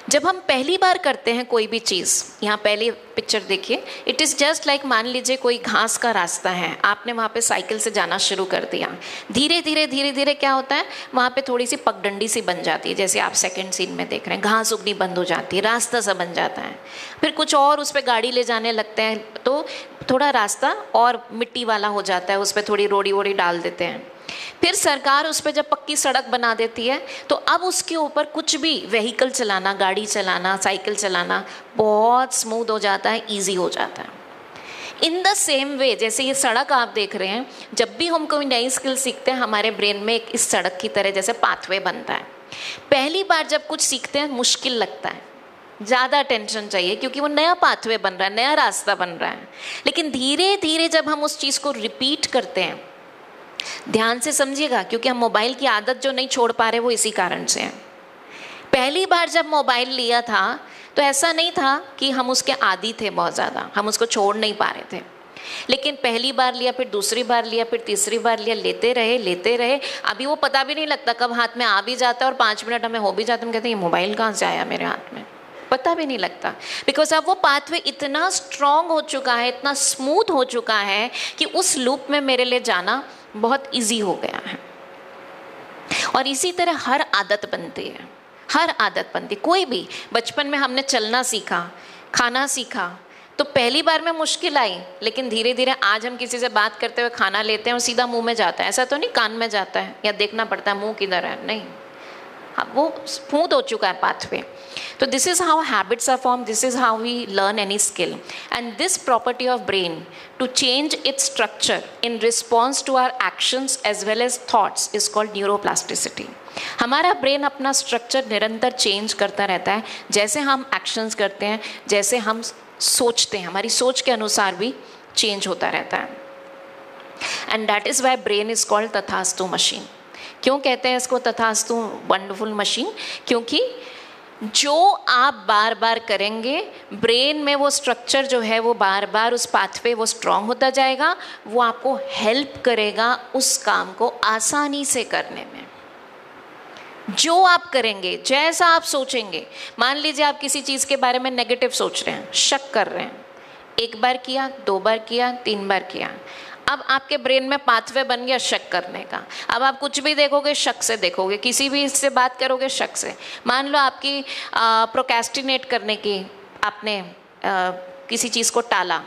[SPEAKER 1] जब हम पहली बार करते हैं कोई भी चीज़, यहाँ पहली पिक्चर देखिए, इट इज़ जस्ट लाइक, मान लीजिए कोई घास का रास्ता है, आपने वहाँ पे साइकिल से जाना शुरू कर दिया, धीरे धीरे क्या होता है, वहाँ पे थोड़ी सी पगडंडी सी बन जाती है, जैसे आप सेकंड सीन में देख रहे हैं, घास उगनी बंद हो जाती है, रास्ता सा बन जाता है। फिर कुछ और उस पर गाड़ी ले जाने लगते हैं तो थोड़ा रास्ता और मिट्टी वाला हो जाता है, उस पर थोड़ी रोड़ी वोड़ी डाल देते हैं। फिर सरकार उस पर जब पक्की सड़क बना देती है तो अब उसके ऊपर कुछ भी व्हीकल चलाना, गाड़ी चलाना, साइकिल चलाना बहुत स्मूथ हो जाता है, इजी हो जाता है। इन द सेम वे, जैसे ये सड़क आप देख रहे हैं, जब भी हम कोई नई स्किल सीखते हैं, हमारे ब्रेन में एक इस सड़क की तरह जैसे पाथवे बनता है। पहली बार जब कुछ सीखते हैं मुश्किल लगता है, ज़्यादा टेंशन चाहिए, क्योंकि वो नया पाथवे बन रहा है, नया रास्ता बन रहा है। लेकिन धीरे धीरे जब हम उस चीज़ को रिपीट करते हैं, ध्यान से समझिएगा, क्योंकि हम मोबाइल की आदत जो नहीं छोड़ पा रहे वो इसी कारण से है। पहली बार जब मोबाइल लिया था तो ऐसा नहीं था कि हम उसके आदी थे बहुत ज़्यादा, हम उसको छोड़ नहीं पा रहे थे। लेकिन पहली बार लिया, फिर दूसरी बार लिया, फिर तीसरी बार लिया, लेते रहे। अभी वो पता भी नहीं लगता कब हाथ में आ भी जाता है और 5 मिनट हमें हो भी जाते, हम कहते हैं ये मोबाइल कहाँ से आया मेरे हाथ में, पता भी नहीं लगता। बिकॉज अब वो पाथवे इतना स्ट्रॉन्ग हो चुका है, इतना स्मूथ हो चुका है कि उस लूप में मेरे लिए जाना बहुत इजी हो गया है। और इसी तरह हर आदत बनती है, हर आदत बनती। कोई भी, बचपन में हमने चलना सीखा, खाना सीखा, तो पहली बार में मुश्किल आई, लेकिन धीरे धीरे आज हम किसी से बात करते हुए खाना लेते हैं और सीधा मुंह में जाता है। ऐसा तो नहीं कान में जाता है या देखना पड़ता है मुंह किधर है, नहीं, वो स्मूथ हो चुका है पाथवे। तो this is how habits are form, this is how we learn any skill, and this property of brain to change its structure in response to our actions as well as thoughts is called neuroplasticity. हमारा brain अपना structure निरंतर change करता रहता है, जैसे हम actions करते हैं, जैसे हम सोचते हैं, हमारी सोच के अनुसार भी चेंज होता रहता है। And that is Y brain is called तथास्तु मशीन। क्यों कहते हैं इसको तथास्तु वंडरफुल मशीन? क्योंकि जो आप बार बार करेंगे ब्रेन में वो स्ट्रक्चर जो है वो बार बार उस पाथवे वो स्ट्रांग होता जाएगा, वो आपको हेल्प करेगा उस काम को आसानी से करने में। जो आप करेंगे, जैसा आप सोचेंगे, मान लीजिए आप किसी चीज़ के बारे में नेगेटिव सोच रहे हैं, शक कर रहे हैं, एक बार किया, 2 बार किया, 3 बार किया, अब आपके ब्रेन में पाथवे बन गया शक करने का। अब आप कुछ भी देखोगे शक से देखोगे, किसी भी इससे बात करोगे शक से। मान लो आपकी प्रोक्रेस्टिनेट करने की, आपने किसी चीज़ को टाला,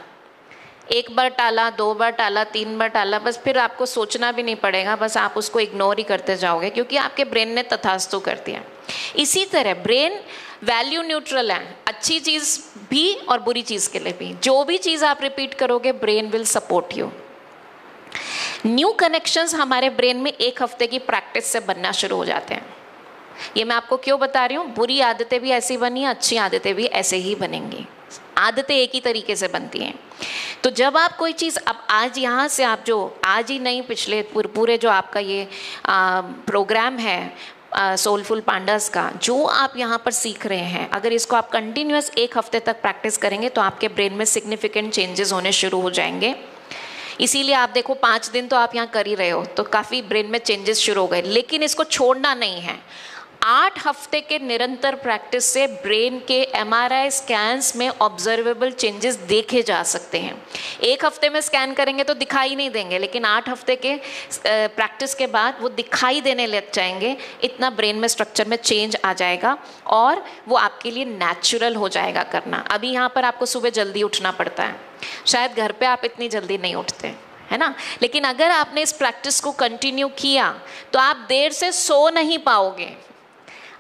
[SPEAKER 1] 1 बार टाला, 2 बार टाला, 3 बार टाला, बस फिर आपको सोचना भी नहीं पड़ेगा, बस आप उसको इग्नोर ही करते जाओगे क्योंकि आपके ब्रेन ने तथास्तु कर दिया। इसी तरह ब्रेन वैल्यू न्यूट्रल है, अच्छी चीज़ भी और बुरी चीज़ के लिए भी। जो भी चीज़ आप रिपीट करोगे brain will support you. New connections हमारे ब्रेन में 1 हफ्ते की प्रैक्टिस से बनना शुरू हो जाते हैं। ये मैं आपको क्यों बता रही हूँ, बुरी आदतें भी ऐसी बनी, अच्छी आदतें भी ऐसे ही बनेंगी। आदतें एक ही तरीके से बनती हैं। तो जब आप कोई चीज़, अब आज यहाँ से आप जो आज ही नहीं, पिछले पूरे जो आपका ये प्रोग्राम है सोलफुल पांडास का, जो आप यहाँ पर सीख रहे हैं, अगर इसको आप कंटिन्यूअस 1 हफ्ते तक प्रैक्टिस करेंगे तो आपके ब्रेन में सिग्निफिकेंट चेंजेस होने शुरू हो जाएंगे। इसीलिए आप देखो 5 दिन तो आप यहाँ कर ही रहे हो, तो काफ़ी ब्रेन में चेंजेस शुरू हो गए। लेकिन इसको छोड़ना नहीं है। 8 हफ्ते के निरंतर प्रैक्टिस से ब्रेन के MRI स्कैन्स में ऑब्जर्वेबल चेंजेस देखे जा सकते हैं। 1 हफ्ते में स्कैन करेंगे तो दिखाई नहीं देंगे, लेकिन 8 हफ्ते के प्रैक्टिस के बाद वो दिखाई देने लग जाएंगे। इतना ब्रेन में स्ट्रक्चर में चेंज आ जाएगा और वो आपके लिए नेचुरल हो जाएगा करना। अभी यहाँ पर आपको सुबह जल्दी उठना पड़ता है, शायद घर पे आप इतनी जल्दी नहीं उठते, है ना? लेकिन अगर आपने इस प्रैक्टिस को कंटिन्यू किया तो आप देर से सो नहीं पाओगे,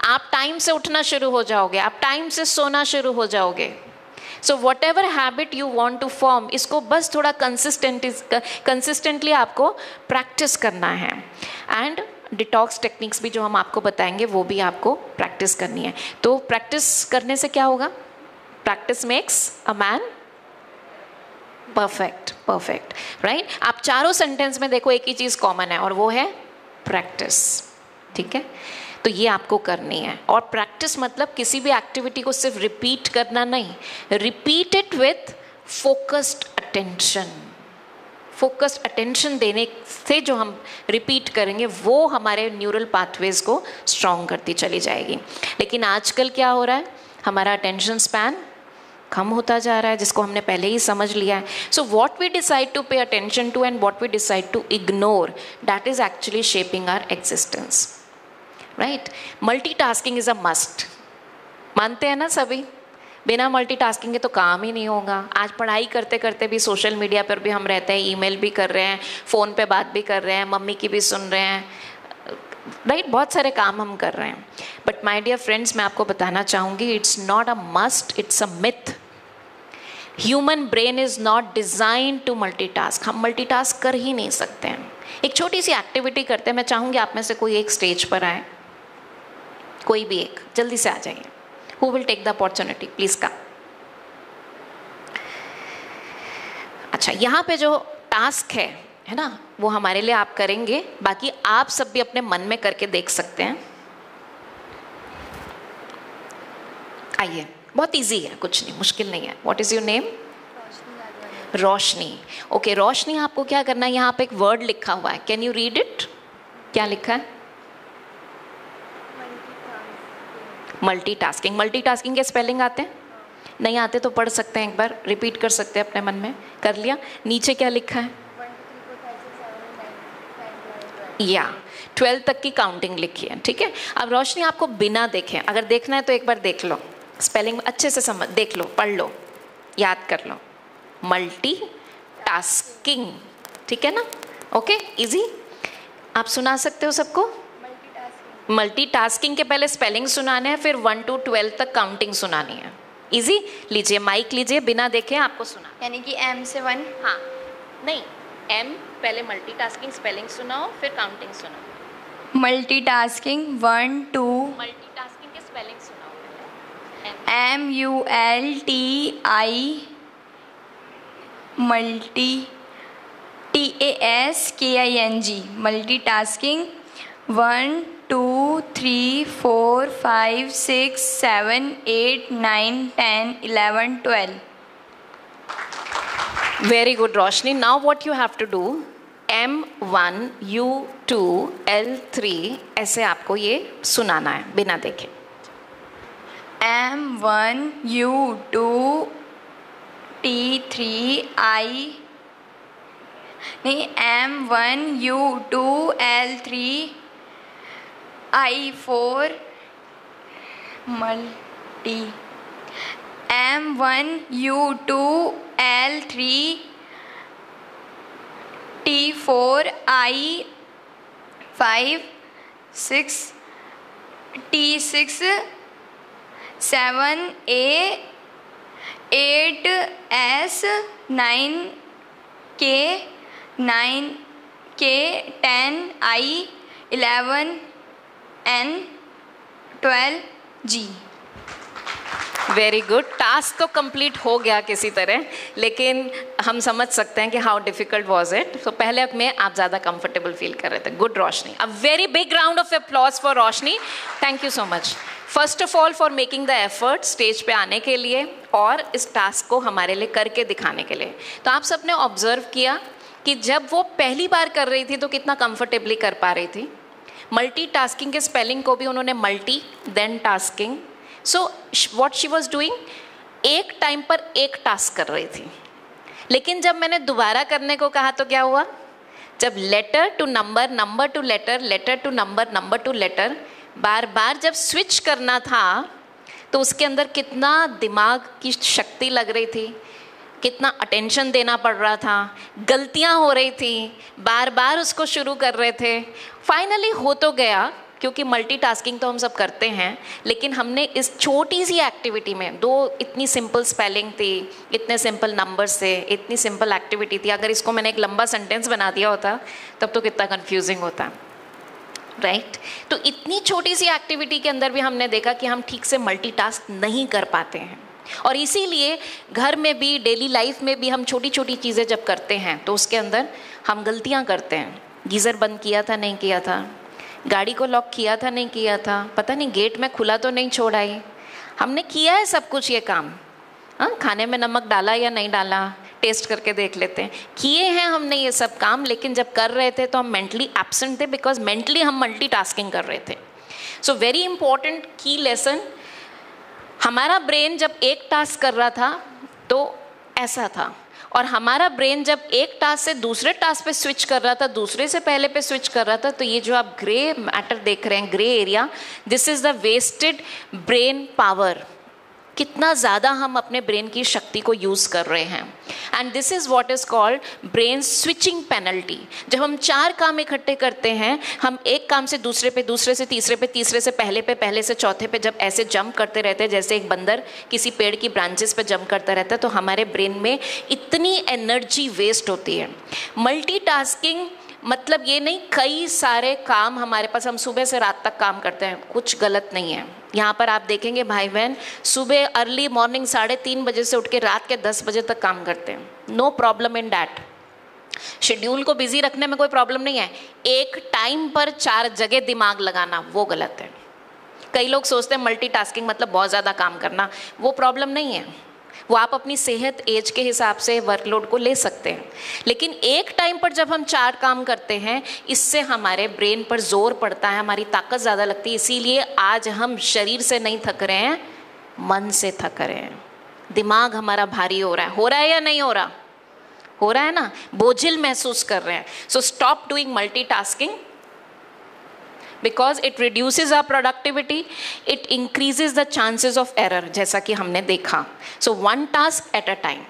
[SPEAKER 1] आप टाइम से उठना शुरू हो जाओगे, आप टाइम से सोना शुरू हो जाओगे। So whatever habit you want to form, इसको बस थोड़ा कंसिस्टेंटली आपको प्रैक्टिस करना है। एंड डिटॉक्स टेक्निक्स भी जो हम आपको बताएंगे वो भी आपको प्रैक्टिस करनी है। तो प्रैक्टिस करने से क्या होगा? Practice makes a man perfect, right? आप चारों सेंटेंस में देखो एक ही चीज़ कॉमन है और वो है प्रैक्टिस, ठीक है? तो ये आपको करनी है। और प्रैक्टिस मतलब किसी भी एक्टिविटी को सिर्फ रिपीट करना नहीं, repeat it with focused attention. Focused attention देने से जो हम रिपीट करेंगे वो हमारे न्यूरल पाथवेज को स्ट्रॉन्ग करती चली जाएगी। लेकिन आजकल क्या हो रहा है, हमारा अटेंशन स्पैन कम होता जा रहा है, जिसको हमने पहले ही समझ लिया है। So what we decide to pay attention to and what we decide to ignore, that is actually shaping our existence, right? Multitasking is a must, मानते हैं ना सभी? बिना मल्टीटास्किंग के तो काम ही नहीं होगा। आज पढ़ाई करते करते भी सोशल मीडिया पर भी हम रहते हैं, ईमेल भी कर रहे हैं, फ़ोन पे बात भी कर रहे हैं, मम्मी की भी सुन रहे हैं, राइट? बहुत सारे काम हम कर रहे हैं। बट माय डियर फ्रेंड्स, मैं आपको बताना चाहूँगी, it's not a must, it's a myth. Human brain is not design to multitask. हम मल्टीटास्क कर ही नहीं सकते हैं। एक छोटी सी एक्टिविटी करते हैं, मैं चाहूँगी आप में से कोई एक स्टेज पर आए, कोई भी एक, जल्दी से आ जाइए। Who will take the opportunity? Please come. अच्छा, यहाँ पे जो टास्क है ना, वो हमारे लिए आप करेंगे, बाकी आप सब भी अपने मन में करके देख सकते हैं। आइए, बहुत इजी है, कुछ नहीं, मुश्किल नहीं है। What is your name? Roshni. Okay, Roshni, आपको क्या करना है, यहाँ पे एक वर्ड लिखा हुआ है, कैन यू रीड इट? क्या लिखा है? मल्टीटास्किंग। मल्टीटास्किंग के स्पेलिंग आते हैं? नहीं आते तो पढ़ सकते हैं, एक बार रिपीट कर सकते हैं अपने मन में। कर लिया? नीचे क्या लिखा है? 12 तक की काउंटिंग लिखी है, ठीक है? अब रोशनी, आपको बिना देखे, अगर देखना है तो एक बार देख लो, स्पेलिंग अच्छे से समझ, देख लो, पढ़ लो, याद कर लो। मल्टीटास्किंग, ठीक है ना? Okay, easy. आप सुना सकते हो सबको? मल्टीटास्किंग के पहले स्पेलिंग सुनाने हैं, फिर 1 to 12 तक काउंटिंग सुनानी है। इजी। लीजिए, माइक लीजिए, बिना देखे आपको सुना,
[SPEAKER 2] यानी कि M से 1।
[SPEAKER 1] हाँ, नहीं, M पहले मल्टीटास्किंग स्पेलिंग सुनाओ, फिर काउंटिंग सुनाओ।
[SPEAKER 2] मल्टीटास्किंग 1 2।
[SPEAKER 1] मल्टीटास्किंग के स्पेलिंग सुनाओ पहले।
[SPEAKER 2] MULTI multi TASKING, multitasking. 1 2 3 4 5 6 7 8 9 10 11 12.
[SPEAKER 1] Very good, Roshni. Now what you have to do, M1 U2 L3 ऐसे आपको ये सुनाना है बिना देखे.
[SPEAKER 2] M1 U2 T3 I नहीं M1 U2 L3 I4 multi M1 U2 L3 T4 I5 6 T6 7 A 8 S 9 K 9 K 10 I 11 N 12 G.
[SPEAKER 1] Very good. Task तो complete हो गया किसी तरह, लेकिन हम समझ सकते हैं कि हाउ डिफिकल्ट वॉज इट. तो पहले में आप ज़्यादा कंफर्टेबल फील कर रहे थे. Good Roshni. A very big round of applause for Roshni. Thank you so much first of all for making the effort stage पे आने के लिए और इस टास्क को हमारे लिए करके दिखाने के लिए. तो आप सबने ऑब्जर्व किया कि जब वो पहली बार कर रही थी तो कितना कंफर्टेबली कर पा रही थी. मल्टीटास्किंग के स्पेलिंग को भी उन्होंने multi then tasking. So what she was doing, एक टाइम पर एक टास्क कर रही थी. लेकिन जब मैंने दोबारा करने को कहा तो क्या हुआ, जब letter to number, number to letter, letter to number, number to letter, बार बार जब स्विच करना था तो उसके अंदर कितना दिमाग की शक्ति लग रही थी, कितना अटेंशन देना पड़ रहा था, गलतियां हो रही थी, बार बार उसको शुरू कर रहे थे. फाइनली हो तो गया, क्योंकि मल्टीटास्किंग तो हम सब करते हैं, लेकिन हमने इस छोटी सी एक्टिविटी में, दो इतनी सिंपल स्पेलिंग थी, इतने सिंपल नंबर्स थे, इतनी सिंपल एक्टिविटी थी, अगर इसको मैंने एक लंबा सेंटेंस बना दिया होता तब तो कितना कंफ्यूजिंग होता, राइट. तो इतनी छोटी सी एक्टिविटी के अंदर भी हमने देखा कि हम ठीक से मल्टीटास्क नहीं कर पाते हैं. और इसीलिए घर में भी, डेली लाइफ में भी हम छोटी छोटी चीज़ें जब करते हैं तो उसके अंदर हम गलतियां करते हैं. गीज़र बंद किया था, नहीं किया था, गाड़ी को लॉक किया था, नहीं किया था, पता नहीं गेट में खुला तो नहीं छोड़ा ही. हमने किया है सब कुछ ये काम. हाँ, खाने में नमक डाला या नहीं डाला, टेस्ट करके देख लेते हैं. किए हैं हमने ये सब काम, लेकिन जब कर रहे थे तो हम मेंटली एब्सेंट थे, बिकॉज मेंटली हम मल्टीटास्किंग कर रहे थे. सो वेरी इंपॉर्टेंट की लेसन, हमारा ब्रेन जब एक टास्क कर रहा था तो ऐसा था, और हमारा ब्रेन जब एक टास्क से दूसरे टास्क पे स्विच कर रहा था, दूसरे से पहले पे स्विच कर रहा था, तो ये जो आप ग्रे मैटर देख रहे हैं, grey area, this is the wasted brain power. कितना ज़्यादा हम अपने ब्रेन की शक्ति को यूज़ कर रहे हैं. And this is what is called brain switching penalty. जब हम चार काम इकट्ठे करते हैं, हम एक काम से दूसरे पे, दूसरे से तीसरे पे, तीसरे से पहले पे, पहले से चौथे पे जब ऐसे जंप करते रहते हैं, जैसे एक बंदर किसी पेड़ की ब्रांचेस पे जंप करता रहता है, तो हमारे ब्रेन में इतनी एनर्जी वेस्ट होती है. मल्टीटास्किंग मतलब ये नहीं कई सारे काम हमारे पास, हम सुबह से रात तक काम करते हैं, कुछ गलत नहीं है. यहाँ पर आप देखेंगे भाई बहन सुबह अर्ली मॉर्निंग 3:30 बजे से उठ के रात के 10 बजे तक काम करते हैं. No problem in that. Schedule को बिजी रखने में कोई प्रॉब्लम नहीं है. एक टाइम पर 4 जगह दिमाग लगाना वो गलत है. कई लोग सोचते हैं मल्टीटास्किंग मतलब बहुत ज़्यादा काम करना, वो प्रॉब्लम नहीं है. वो आप अपनी सेहत, एज के हिसाब से वर्कलोड को ले सकते हैं, लेकिन एक टाइम पर जब हम 4 काम करते हैं, इससे हमारे ब्रेन पर जोर पड़ता है, हमारी ताकत ज़्यादा लगती है. इसीलिए आज हम शरीर से नहीं थक रहे हैं, मन से थक रहे हैं. दिमाग हमारा भारी हो रहा है या नहीं हो रहा? हो रहा है ना, बोझिल महसूस कर रहे हैं. So stop doing multitasking, because it reduces our productivity, it increases the chances of error, जैसा कि हमने देखा. So one task at a time.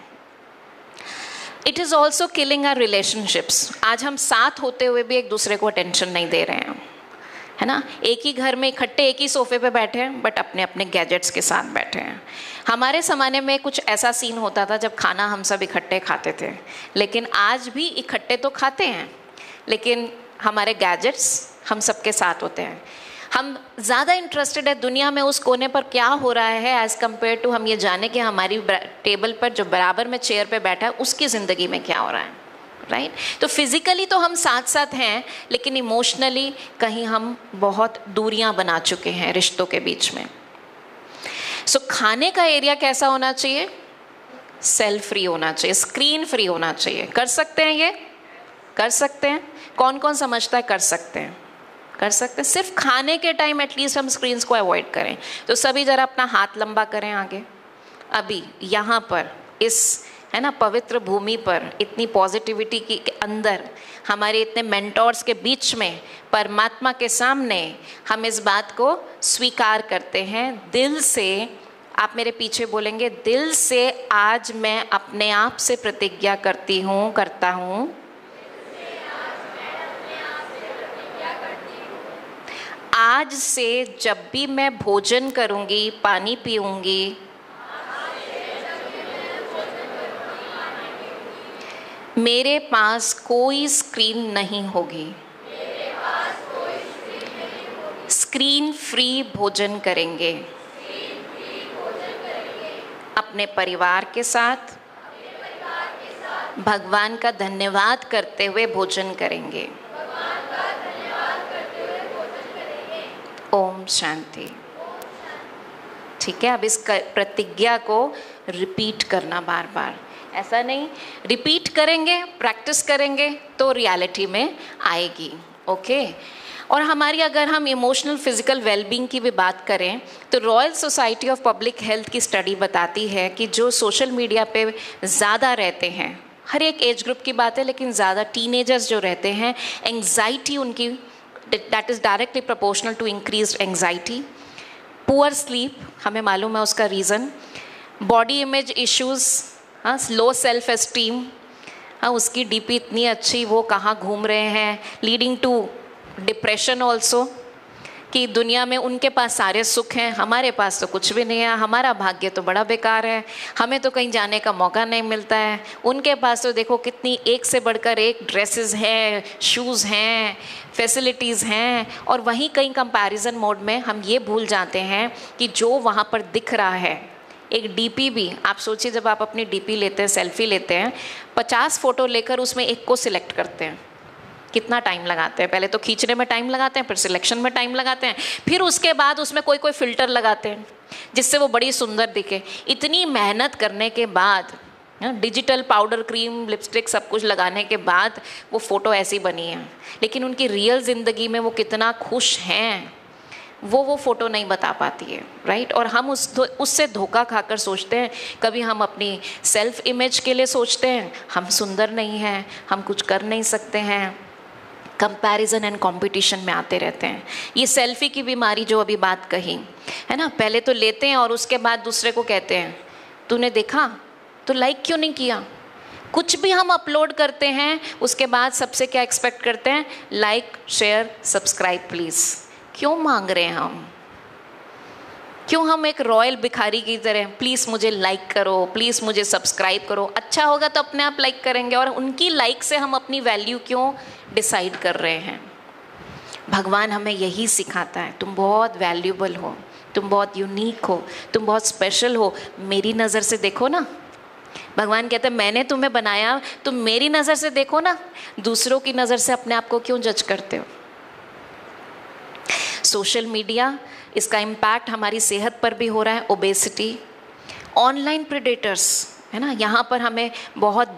[SPEAKER 1] It is also killing our relationships. आज हम साथ होते हुए भी एक दूसरे को अटेंशन नहीं दे रहे हैं, है ना. एक ही घर में इकट्ठे एक ही सोफे पे बैठे हैं, बट अपने अपने गैजेट्स के साथ बैठे हैं. हमारे ज़माने में कुछ ऐसा सीन होता था जब खाना हम सब इकट्ठे खाते थे, लेकिन आज भी इकट्ठे तो खाते हैं, लेकिन हमारे गैजेट्स हम सबके साथ होते हैं. हम ज़्यादा इंटरेस्टेड है दुनिया में उस कोने पर क्या हो रहा है एज़ कम्पेयर टू हम ये जाने कि हमारी टेबल पर जो बराबर में चेयर पे बैठा है उसकी ज़िंदगी में क्या हो रहा है. राइट? तो फिजिकली तो हम साथ साथ हैं, लेकिन इमोशनली कहीं हम बहुत दूरियां बना चुके हैं रिश्तों के बीच में. सो खाने का एरिया कैसा होना चाहिए? सेल फ्री होना चाहिए, स्क्रीन फ्री होना चाहिए. कर सकते हैं? ये कर सकते हैं? कौन कौन समझता है कर सकते हैं? कर सकते हैं. सिर्फ खाने के टाइम एटलीस्ट हम स्क्रीन्स को अवॉइड करें. तो सभी जरा अपना हाथ लंबा करें आगे. अभी यहाँ पर इस है ना पवित्र भूमि पर, इतनी पॉजिटिविटी के अंदर, हमारे इतने मेंटोर्स के बीच में, परमात्मा के सामने हम इस बात को स्वीकार करते हैं दिल से. आप मेरे पीछे बोलेंगे, दिल से आज मैं अपने आप से प्रतिज्ञा करता हूँ आज से जब भी मैं भोजन करूँगी, पानी पीऊँगी, मेरे पास कोई स्क्रीन नहीं होगी. स्क्रीन फ्री भोजन करेंगे. अपने परिवार के साथ भगवान का धन्यवाद करते हुए भोजन करेंगे. ओम शांति. ठीक है, अब इस प्रतिज्ञा को रिपीट करना बार बार. ऐसा नहीं, रिपीट करेंगे, प्रैक्टिस करेंगे तो रियलिटी में आएगी. ओके. और हमारी अगर हम इमोशनल फिजिकल वेलबींग की भी बात करें तो royal society of public health की स्टडी बताती है कि जो सोशल मीडिया पे ज़्यादा रहते हैं, हर एक एज ग्रुप की बात है लेकिन ज़्यादा टीनेजर्स जो रहते हैं, एंग्जाइटी उनकी that is directly proportional to increase anxiety. Poor sleep, हमें मालूम है उसका रीज़न. बॉडी इमेज इश्यूज़, हाँ, लो सेल्फ एस्टीम, हाँ, उसकी डीपी इतनी अच्छी, वो कहाँ घूम रहे हैं, लीडिंग टू डिप्रेशन ऑल्सो, कि दुनिया में उनके पास सारे सुख हैं, हमारे पास तो कुछ भी नहीं है, हमारा भाग्य तो बड़ा बेकार है, हमें तो कहीं जाने का मौका नहीं मिलता है. उनके पास तो देखो कितनी एक से बढ़कर एक ड्रेसेस हैं, शूज़ हैं, फैसिलिटीज़ हैं. और वहीं कहीं कंपैरिजन मोड में हम ये भूल जाते हैं कि जो वहाँ पर दिख रहा है, एक डीपी भी, आप सोचिए जब आप अपनी डीपी लेते हैं, सेल्फी लेते हैं, 50 फ़ोटो लेकर उसमें एक को सिलेक्ट करते हैं, कितना टाइम लगाते हैं? पहले तो खींचने में टाइम लगाते हैं, फिर सिलेक्शन में टाइम लगाते हैं, फिर उसके बाद उसमें कोई कोई फ़िल्टर लगाते हैं जिससे वो बड़ी सुंदर दिखे. इतनी मेहनत करने के बाद, डिजिटल पाउडर, क्रीम, लिपस्टिक सब कुछ लगाने के बाद वो फ़ोटो ऐसी बनी है, लेकिन उनकी रियल ज़िंदगी में वो कितना खुश हैं वो फ़ोटो नहीं बता पाती है. राइट? और हम उससे धोखा खाकर सोचते हैं, कभी हम अपनी सेल्फ इमेज के लिए सोचते हैं हम सुंदर नहीं हैं, हम कुछ कर नहीं सकते हैं, कंपैरिजन एंड कंपटीशन में आते रहते हैं. ये सेल्फी की बीमारी जो अभी बात कही है ना, पहले तो लेते हैं और उसके बाद दूसरे को कहते हैं तूने देखा तो लाइक क्यों नहीं किया. कुछ भी हम अपलोड करते हैं उसके बाद सबसे क्या एक्सपेक्ट करते हैं? Like, share, subscribe please. क्यों मांग रहे हैं हम? क्यों हम एक रॉयल भिखारी की तरह प्लीज़ मुझे लाइक करो, प्लीज़ मुझे सब्सक्राइब करो. अच्छा होगा तो अपने आप लाइक करेंगे. और उनकी लाइक से हम अपनी वैल्यू क्यों डिसाइड कर रहे हैं? भगवान हमें यही सिखाता है, तुम बहुत वैल्यूबल हो, तुम बहुत यूनिक हो, तुम बहुत स्पेशल हो. मेरी नज़र से देखो ना. भगवान कहते हैं मैंने तुम्हें बनाया, तुम मेरी नज़र से देखो ना. दूसरों की नज़र से अपने आप को क्यों जज करते हो? सोशल मीडिया, इसका इम्पैक्ट हमारी सेहत पर भी हो रहा है. ओबेसिटी, ऑनलाइन प्रेडेटर्स, है ना, यहाँ पर हमें बहुत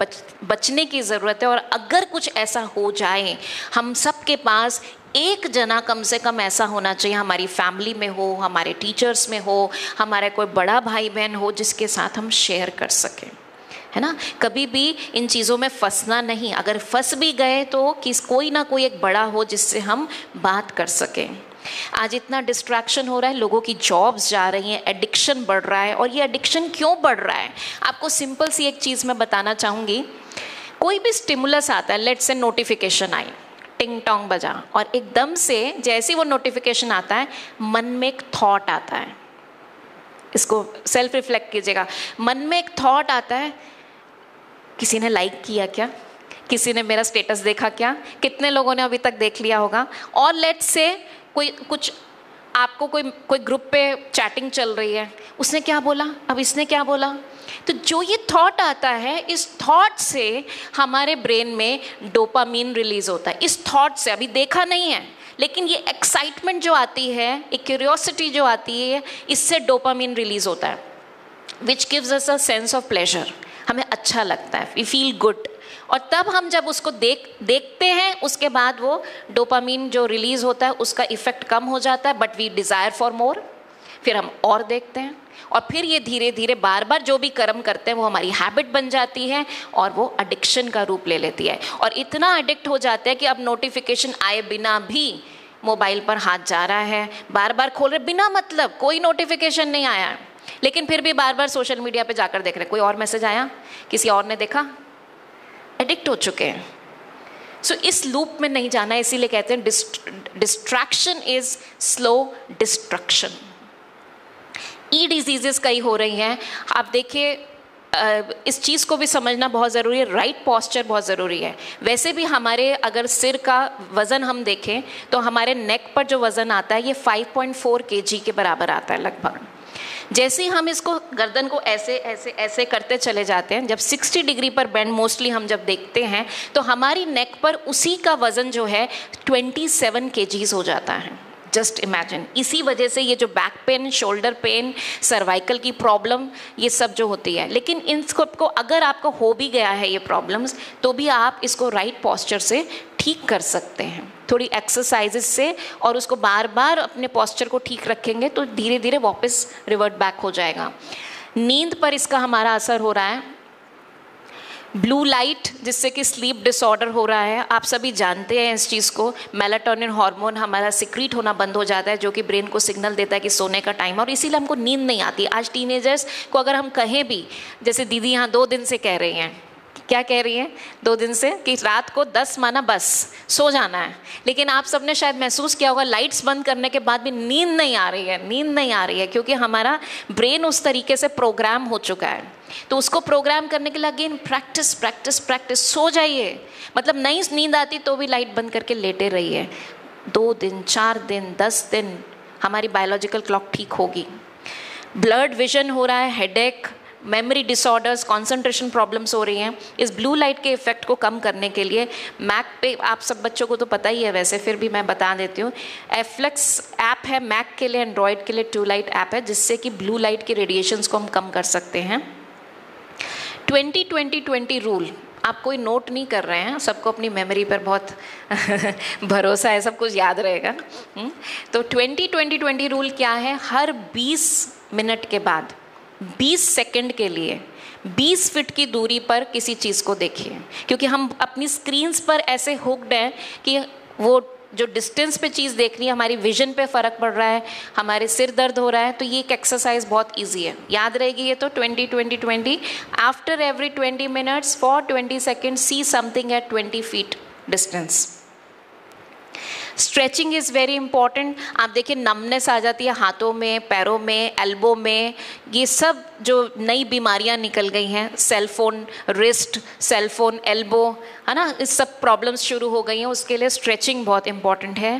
[SPEAKER 1] बचने की ज़रूरत है. और अगर कुछ ऐसा हो जाए, हम सब के पास एक जना कम से कम ऐसा होना चाहिए, हमारी फैमिली में हो, हमारे टीचर्स में हो, हमारे कोई बड़ा भाई बहन हो जिसके साथ हम शेयर कर सकें. है ना, कभी भी इन चीज़ों में फंसना नहीं. अगर फंस भी गए तो कोई ना कोई एक बड़ा हो जिससे हम बात कर सकें. आज इतना डिस्ट्रैक्शन हो रहा है, लोगों की जॉब्स जा रही हैं, एडिक्शन बढ़ रहा है. और ये एडिक्शन क्यों बढ़ रहा है? आपको सिंपल सी एक चीज़ मैं बताना चाहूँगी. कोई भी स्टिमुलस आता है, लेट्स से नोटिफिकेशन आई, टिंग टोंग बजा, और एकदम से जैसे ही वो नोटिफिकेशन आता है मन में एक थॉट आता है. इसको सेल्फ रिफ्लेक्ट कीजिएगा. मन में एक थॉट आता है, किसी ने लाइक किया क्या, किसी ने मेरा स्टेटस देखा क्या, कितने लोगों ने अभी तक देख लिया होगा. और लेट्स से कोई ग्रुप पे चैटिंग चल रही है, उसने क्या बोला, अब इसने क्या बोला, तो जो ये थॉट आता है, इस थॉट से हमारे ब्रेन में डोपामीन रिलीज होता है। इस थॉट से, अभी देखा नहीं है, लेकिन ये एक्साइटमेंट जो आती है, एक क्यूरियोसिटी जो आती है, इससे डोपामीन रिलीज होता है, which gives us a sense of pleasure. हमें अच्छा लगता है, वी फील गुड। और तब हम जब उसको देखते हैं, उसके बाद वो डोपामीन जो रिलीज होता है उसका इफेक्ट कम हो जाता है, but we desire for more. फिर हम और देखते हैं, और फिर ये धीरे धीरे बार बार जो भी कर्म करते हैं वो हमारी हैबिट बन जाती है, और वो एडिक्शन का रूप ले लेती है। और इतना एडिक्ट हो जाते हैं कि अब नोटिफिकेशन आए बिना भी मोबाइल पर हाथ जा रहा है, बार बार खोल रहे, बिना मतलब कोई नोटिफिकेशन नहीं आया, लेकिन फिर भी बार बार सोशल मीडिया पे जाकर देख रहे, कोई और मैसेज आया, किसी और ने देखा, एडिक्ट हो चुके हैं। सो इस लूप में नहीं जाना, इसीलिए कहते हैं distraction is slow destruction. E diseases कई हो रही हैं। आप देखिए, इस चीज़ को भी समझना बहुत ज़रूरी है, राइट पॉस्चर बहुत ज़रूरी है। वैसे भी हमारे अगर सिर का वज़न हम देखें तो हमारे नेक पर जो वज़न आता है ये 5.4 kg के बराबर आता है लगभग। जैसे ही हम इसको गर्दन को ऐसे ऐसे ऐसे करते चले जाते हैं, जब 60 डिग्री पर बेंड मोस्टली हम जब देखते हैं तो हमारी नेक पर उसी का वज़न जो है 27 kgs हो जाता है। Just imagine. इसी वजह से ये जो back pain, shoulder pain, cervical की प्रॉब्लम, ये सब जो होती है, लेकिन इन सबको अगर आपको हो भी गया है ये प्रॉब्लम्स, तो भी आप इसको राइट पॉस्चर से ठीक कर सकते हैं, थोड़ी एक्सरसाइजेस से, और उसको बार बार अपने पॉस्चर को ठीक रखेंगे तो धीरे धीरे वापस रिवर्ट बैक हो जाएगा। नींद पर इसका हमारा असर हो रहा है। ब्लू लाइट जिससे कि स्लीप डिसऑर्डर हो रहा है, आप सभी जानते हैं इस चीज़ को। मेलाटोनिन हार्मोन हमारा सिक्रीट होना बंद हो जाता है, जो कि ब्रेन को सिग्नल देता है कि सोने का टाइम है, और इसीलिए हमको नींद नहीं आती। आज टीनेजर्स को अगर हम कहें भी, जैसे दीदी यहाँ 2 दिन से कह रही हैं, क्या कह रही हैं 2 दिन से, कि रात को 10 माना बस सो जाना है, लेकिन आप सबने शायद महसूस किया होगा लाइट्स बंद करने के बाद भी नींद नहीं आ रही है, नींद नहीं आ रही है, क्योंकि हमारा ब्रेन उस तरीके से प्रोग्राम हो चुका है। तो उसको प्रोग्राम करने के लिए अगेन प्रैक्टिस प्रैक्टिस प्रैक्टिस। सो जाइए, मतलब नहीं नींद आती तो भी लाइट बंद करके लेटे रहिए। 2 दिन, 4 दिन, 10 दिन हमारी बायोलॉजिकल क्लॉक ठीक होगी। ब्लर्ड विजन हो रहा है, headache, memory disorders, concentration problems हो रही हैं। इस ब्लू लाइट के इफेक्ट को कम करने के लिए मैक पे, आप सब बच्चों को तो पता ही है वैसे, फिर भी मैं बता देती हूँ, एफ्लेक्स ऐप है मैक के लिए, एंड्रॉयड के लिए ट्रू लाइट ऐप है, जिससे कि ब्लू लाइट के रेडिएशंस को हम कम कर सकते हैं। 20-20-20 रूल आप कोई नोट नहीं कर रहे हैं, सबको अपनी मेमोरी पर बहुत भरोसा है, सब कुछ याद रहेगा। तो 20-20-20 रूल क्या है? हर 20 मिनट के बाद 20 सेकंड के लिए 20 फीट की दूरी पर किसी चीज़ को देखिए, क्योंकि हम अपनी स्क्रीन्स पर ऐसे हुक्ड हैं कि वो जो डिस्टेंस पे चीज़ देख रही है, हमारी विजन पे फ़र्क पड़ रहा है, हमारे सिर दर्द हो रहा है। तो ये एक एक्सरसाइज बहुत इजी है, याद रहेगी ये तो। 20-20-20 after every 20 minutes for 20 second see something at 20 feet distance. Stretching is very important. आप देखिए नमनेस आ जाती है हाथों में, पैरों में, एल्बो में, ये सब जो नई बीमारियां निकल गई हैं, सेलफोन रिस्ट, सेलफोन एल्बो, है ना, इस सब प्रॉब्लम्स शुरू हो गई हैं, उसके लिए स्ट्रेचिंग बहुत इंपॉर्टेंट है।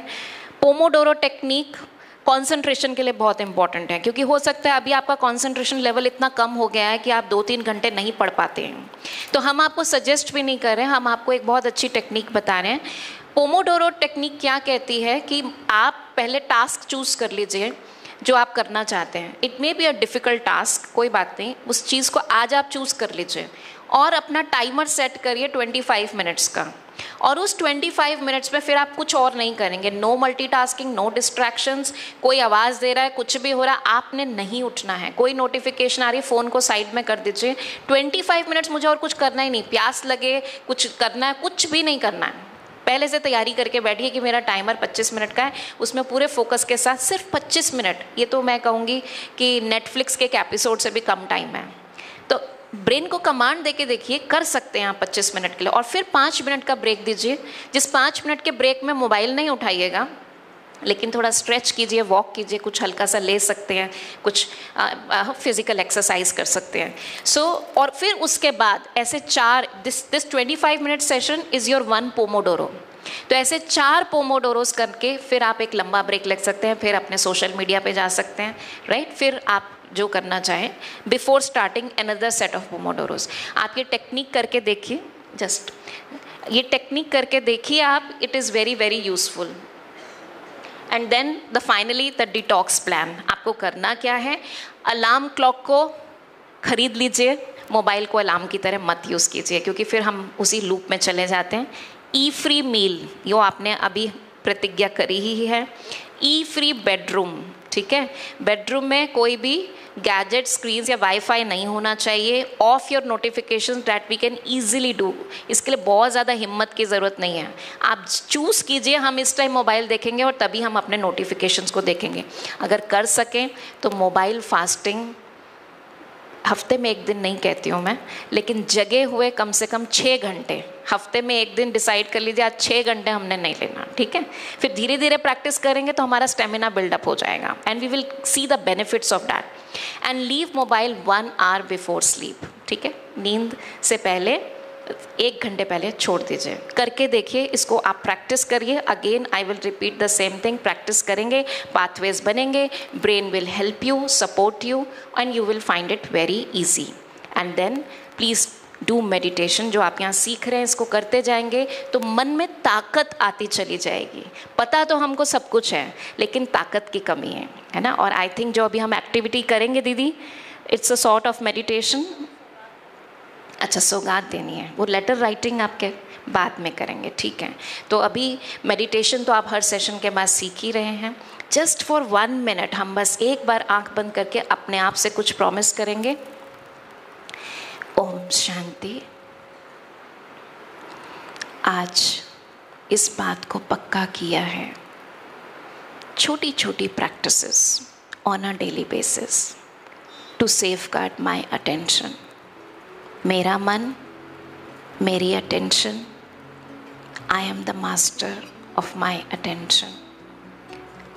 [SPEAKER 1] पोमोडोरो टेक्निक कंसंट्रेशन के लिए बहुत इंपॉर्टेंट है, क्योंकि हो सकता है अभी आपका कंसंट्रेशन लेवल इतना कम हो गया है कि आप 2-3 घंटे नहीं पढ़ पाते हैं। तो हम आपको सजेस्ट भी नहीं कर रहे हैं, हम आपको एक बहुत अच्छी टेक्निक बता रहे हैं। पोमोडोरो टेक्निक क्या कहती है कि आप पहले टास्क चूज़ कर लीजिए जो आप करना चाहते हैं। It may be a difficult task, कोई बात नहीं, उस चीज़ को आज आप चूज़ कर लीजिए और अपना टाइमर सेट करिए 25 मिनट्स का, और उस 25 मिनट्स में फिर आप कुछ और नहीं करेंगे। नो मल्टीटास्किंग, नो डिस्ट्रैक्शंस, कोई आवाज़ दे रहा है, कुछ भी हो रहा है, आपने नहीं उठना है। कोई नोटिफिकेशन आ रही है, फ़ोन को साइड में कर दीजिए। 25 मिनट्स मुझे और कुछ करना ही नहीं, प्यास लगे कुछ करना है, कुछ भी नहीं करना है। पहले से तैयारी करके बैठिए कि मेरा टाइमर 25 मिनट का है, उसमें पूरे फोकस के साथ सिर्फ 25 मिनट, ये तो मैं कहूँगी कि नेटफ्लिक्स के एक एपिसोड से भी कम टाइम है। तो ब्रेन को कमांड देके देखिए, कर सकते हैं आप 25 मिनट के लिए, और फिर 5 मिनट का ब्रेक दीजिए। जिस 5 मिनट के ब्रेक में मोबाइल नहीं उठाइएगा, लेकिन थोड़ा स्ट्रेच कीजिए, वॉक कीजिए, कुछ हल्का सा ले सकते हैं, कुछ फिजिकल एक्सरसाइज कर सकते हैं। और फिर उसके बाद ऐसे 4 this 25 minute session is your 1 Pomodoro. तो ऐसे 4 पोमोडोरोस करके फिर आप एक लंबा ब्रेक ले सकते हैं, फिर अपने सोशल मीडिया पे जा सकते हैं, राइट। फिर आप जो करना चाहें before starting another set of pomodoros. आप ये टेक्निक करके देखिए, जस्ट ये टेक्निक करके देखिए आप, it is very very useful. And then the finally the detox plan. आपको करना क्या है, अलार्म क्लॉक को खरीद लीजिए, मोबाइल को अलार्म की तरह मत यूज़ कीजिए क्योंकि फिर हम उसी लूप में चले जाते हैं। ई फ्री मील, यो आपने अभी प्रतिज्ञा करी ही है। ई फ्री बेडरूम, ठीक है, बेडरूम में कोई भी गैजेट, स्क्रीन या वाईफाई नहीं होना चाहिए। Off your notification that we can easily do. इसके लिए बहुत ज़्यादा हिम्मत की ज़रूरत नहीं है, आप चूज़ कीजिए हम इस टाइम मोबाइल देखेंगे और तभी हम अपने नोटिफिकेशंस को देखेंगे। अगर कर सकें तो मोबाइल फास्टिंग हफ्ते में एक दिन नहीं कहती हूँ मैं, लेकिन जगे हुए कम से कम 6 घंटे, हफ्ते में एक दिन डिसाइड कर लीजिए आज 6 घंटे हमने नहीं लेना, ठीक है। फिर धीरे धीरे प्रैक्टिस करेंगे तो हमारा स्टेमिना बिल्डअप हो जाएगा and we will see the benefits of that. And leave mobile 1 hour before sleep, ठीक है, नींद से पहले 1 घंटे पहले छोड़ दीजिए। करके देखिए, इसको आप प्रैक्टिस करिए। Again I will repeat the same thing, practice करेंगे, पाथवेज बनेंगे, brain will help you, support you and you will find it very easy. And then please do meditation. जो आप यहाँ सीख रहे हैं इसको करते जाएंगे तो मन में ताकत आती चली जाएगी। पता तो हमको सब कुछ है लेकिन ताकत की कमी है ना। और आई थिंक जो अभी हम एक्टिविटी करेंगे दीदी, it's a sort of meditation. अच्छा, सौगात देनी है, वो लेटर राइटिंग आपके बाद में करेंगे, ठीक है। तो अभी मेडिटेशन तो आप हर सेशन के बाद सीख ही रहे हैं। जस्ट फॉर 1 मिनट हम बस एक बार आंख बंद करके अपने आप से कुछ प्रॉमिस करेंगे। ओम शांति। आज इस बात को पक्का किया है, छोटी छोटी practices on a daily basis to safeguard my attention. मेरा मन, मेरी attention, I am the master of my attention,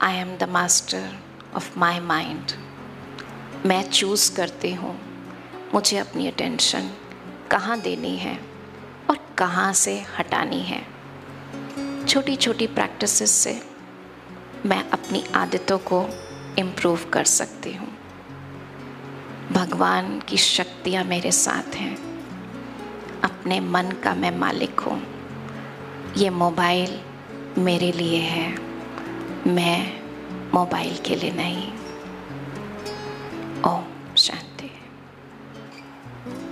[SPEAKER 1] I am the master of my mind. मैं चूज़ करती हूँ मुझे अपनी अटेंशन कहाँ देनी है और कहाँ से हटानी है। छोटी छोटी प्रैक्टिसेस से मैं अपनी आदतों को इम्प्रूव कर सकती हूँ। भगवान की शक्तियाँ मेरे साथ हैं। अपने मन का मैं मालिक हूँ। ये मोबाइल मेरे लिए है, मैं मोबाइल के लिए नहीं।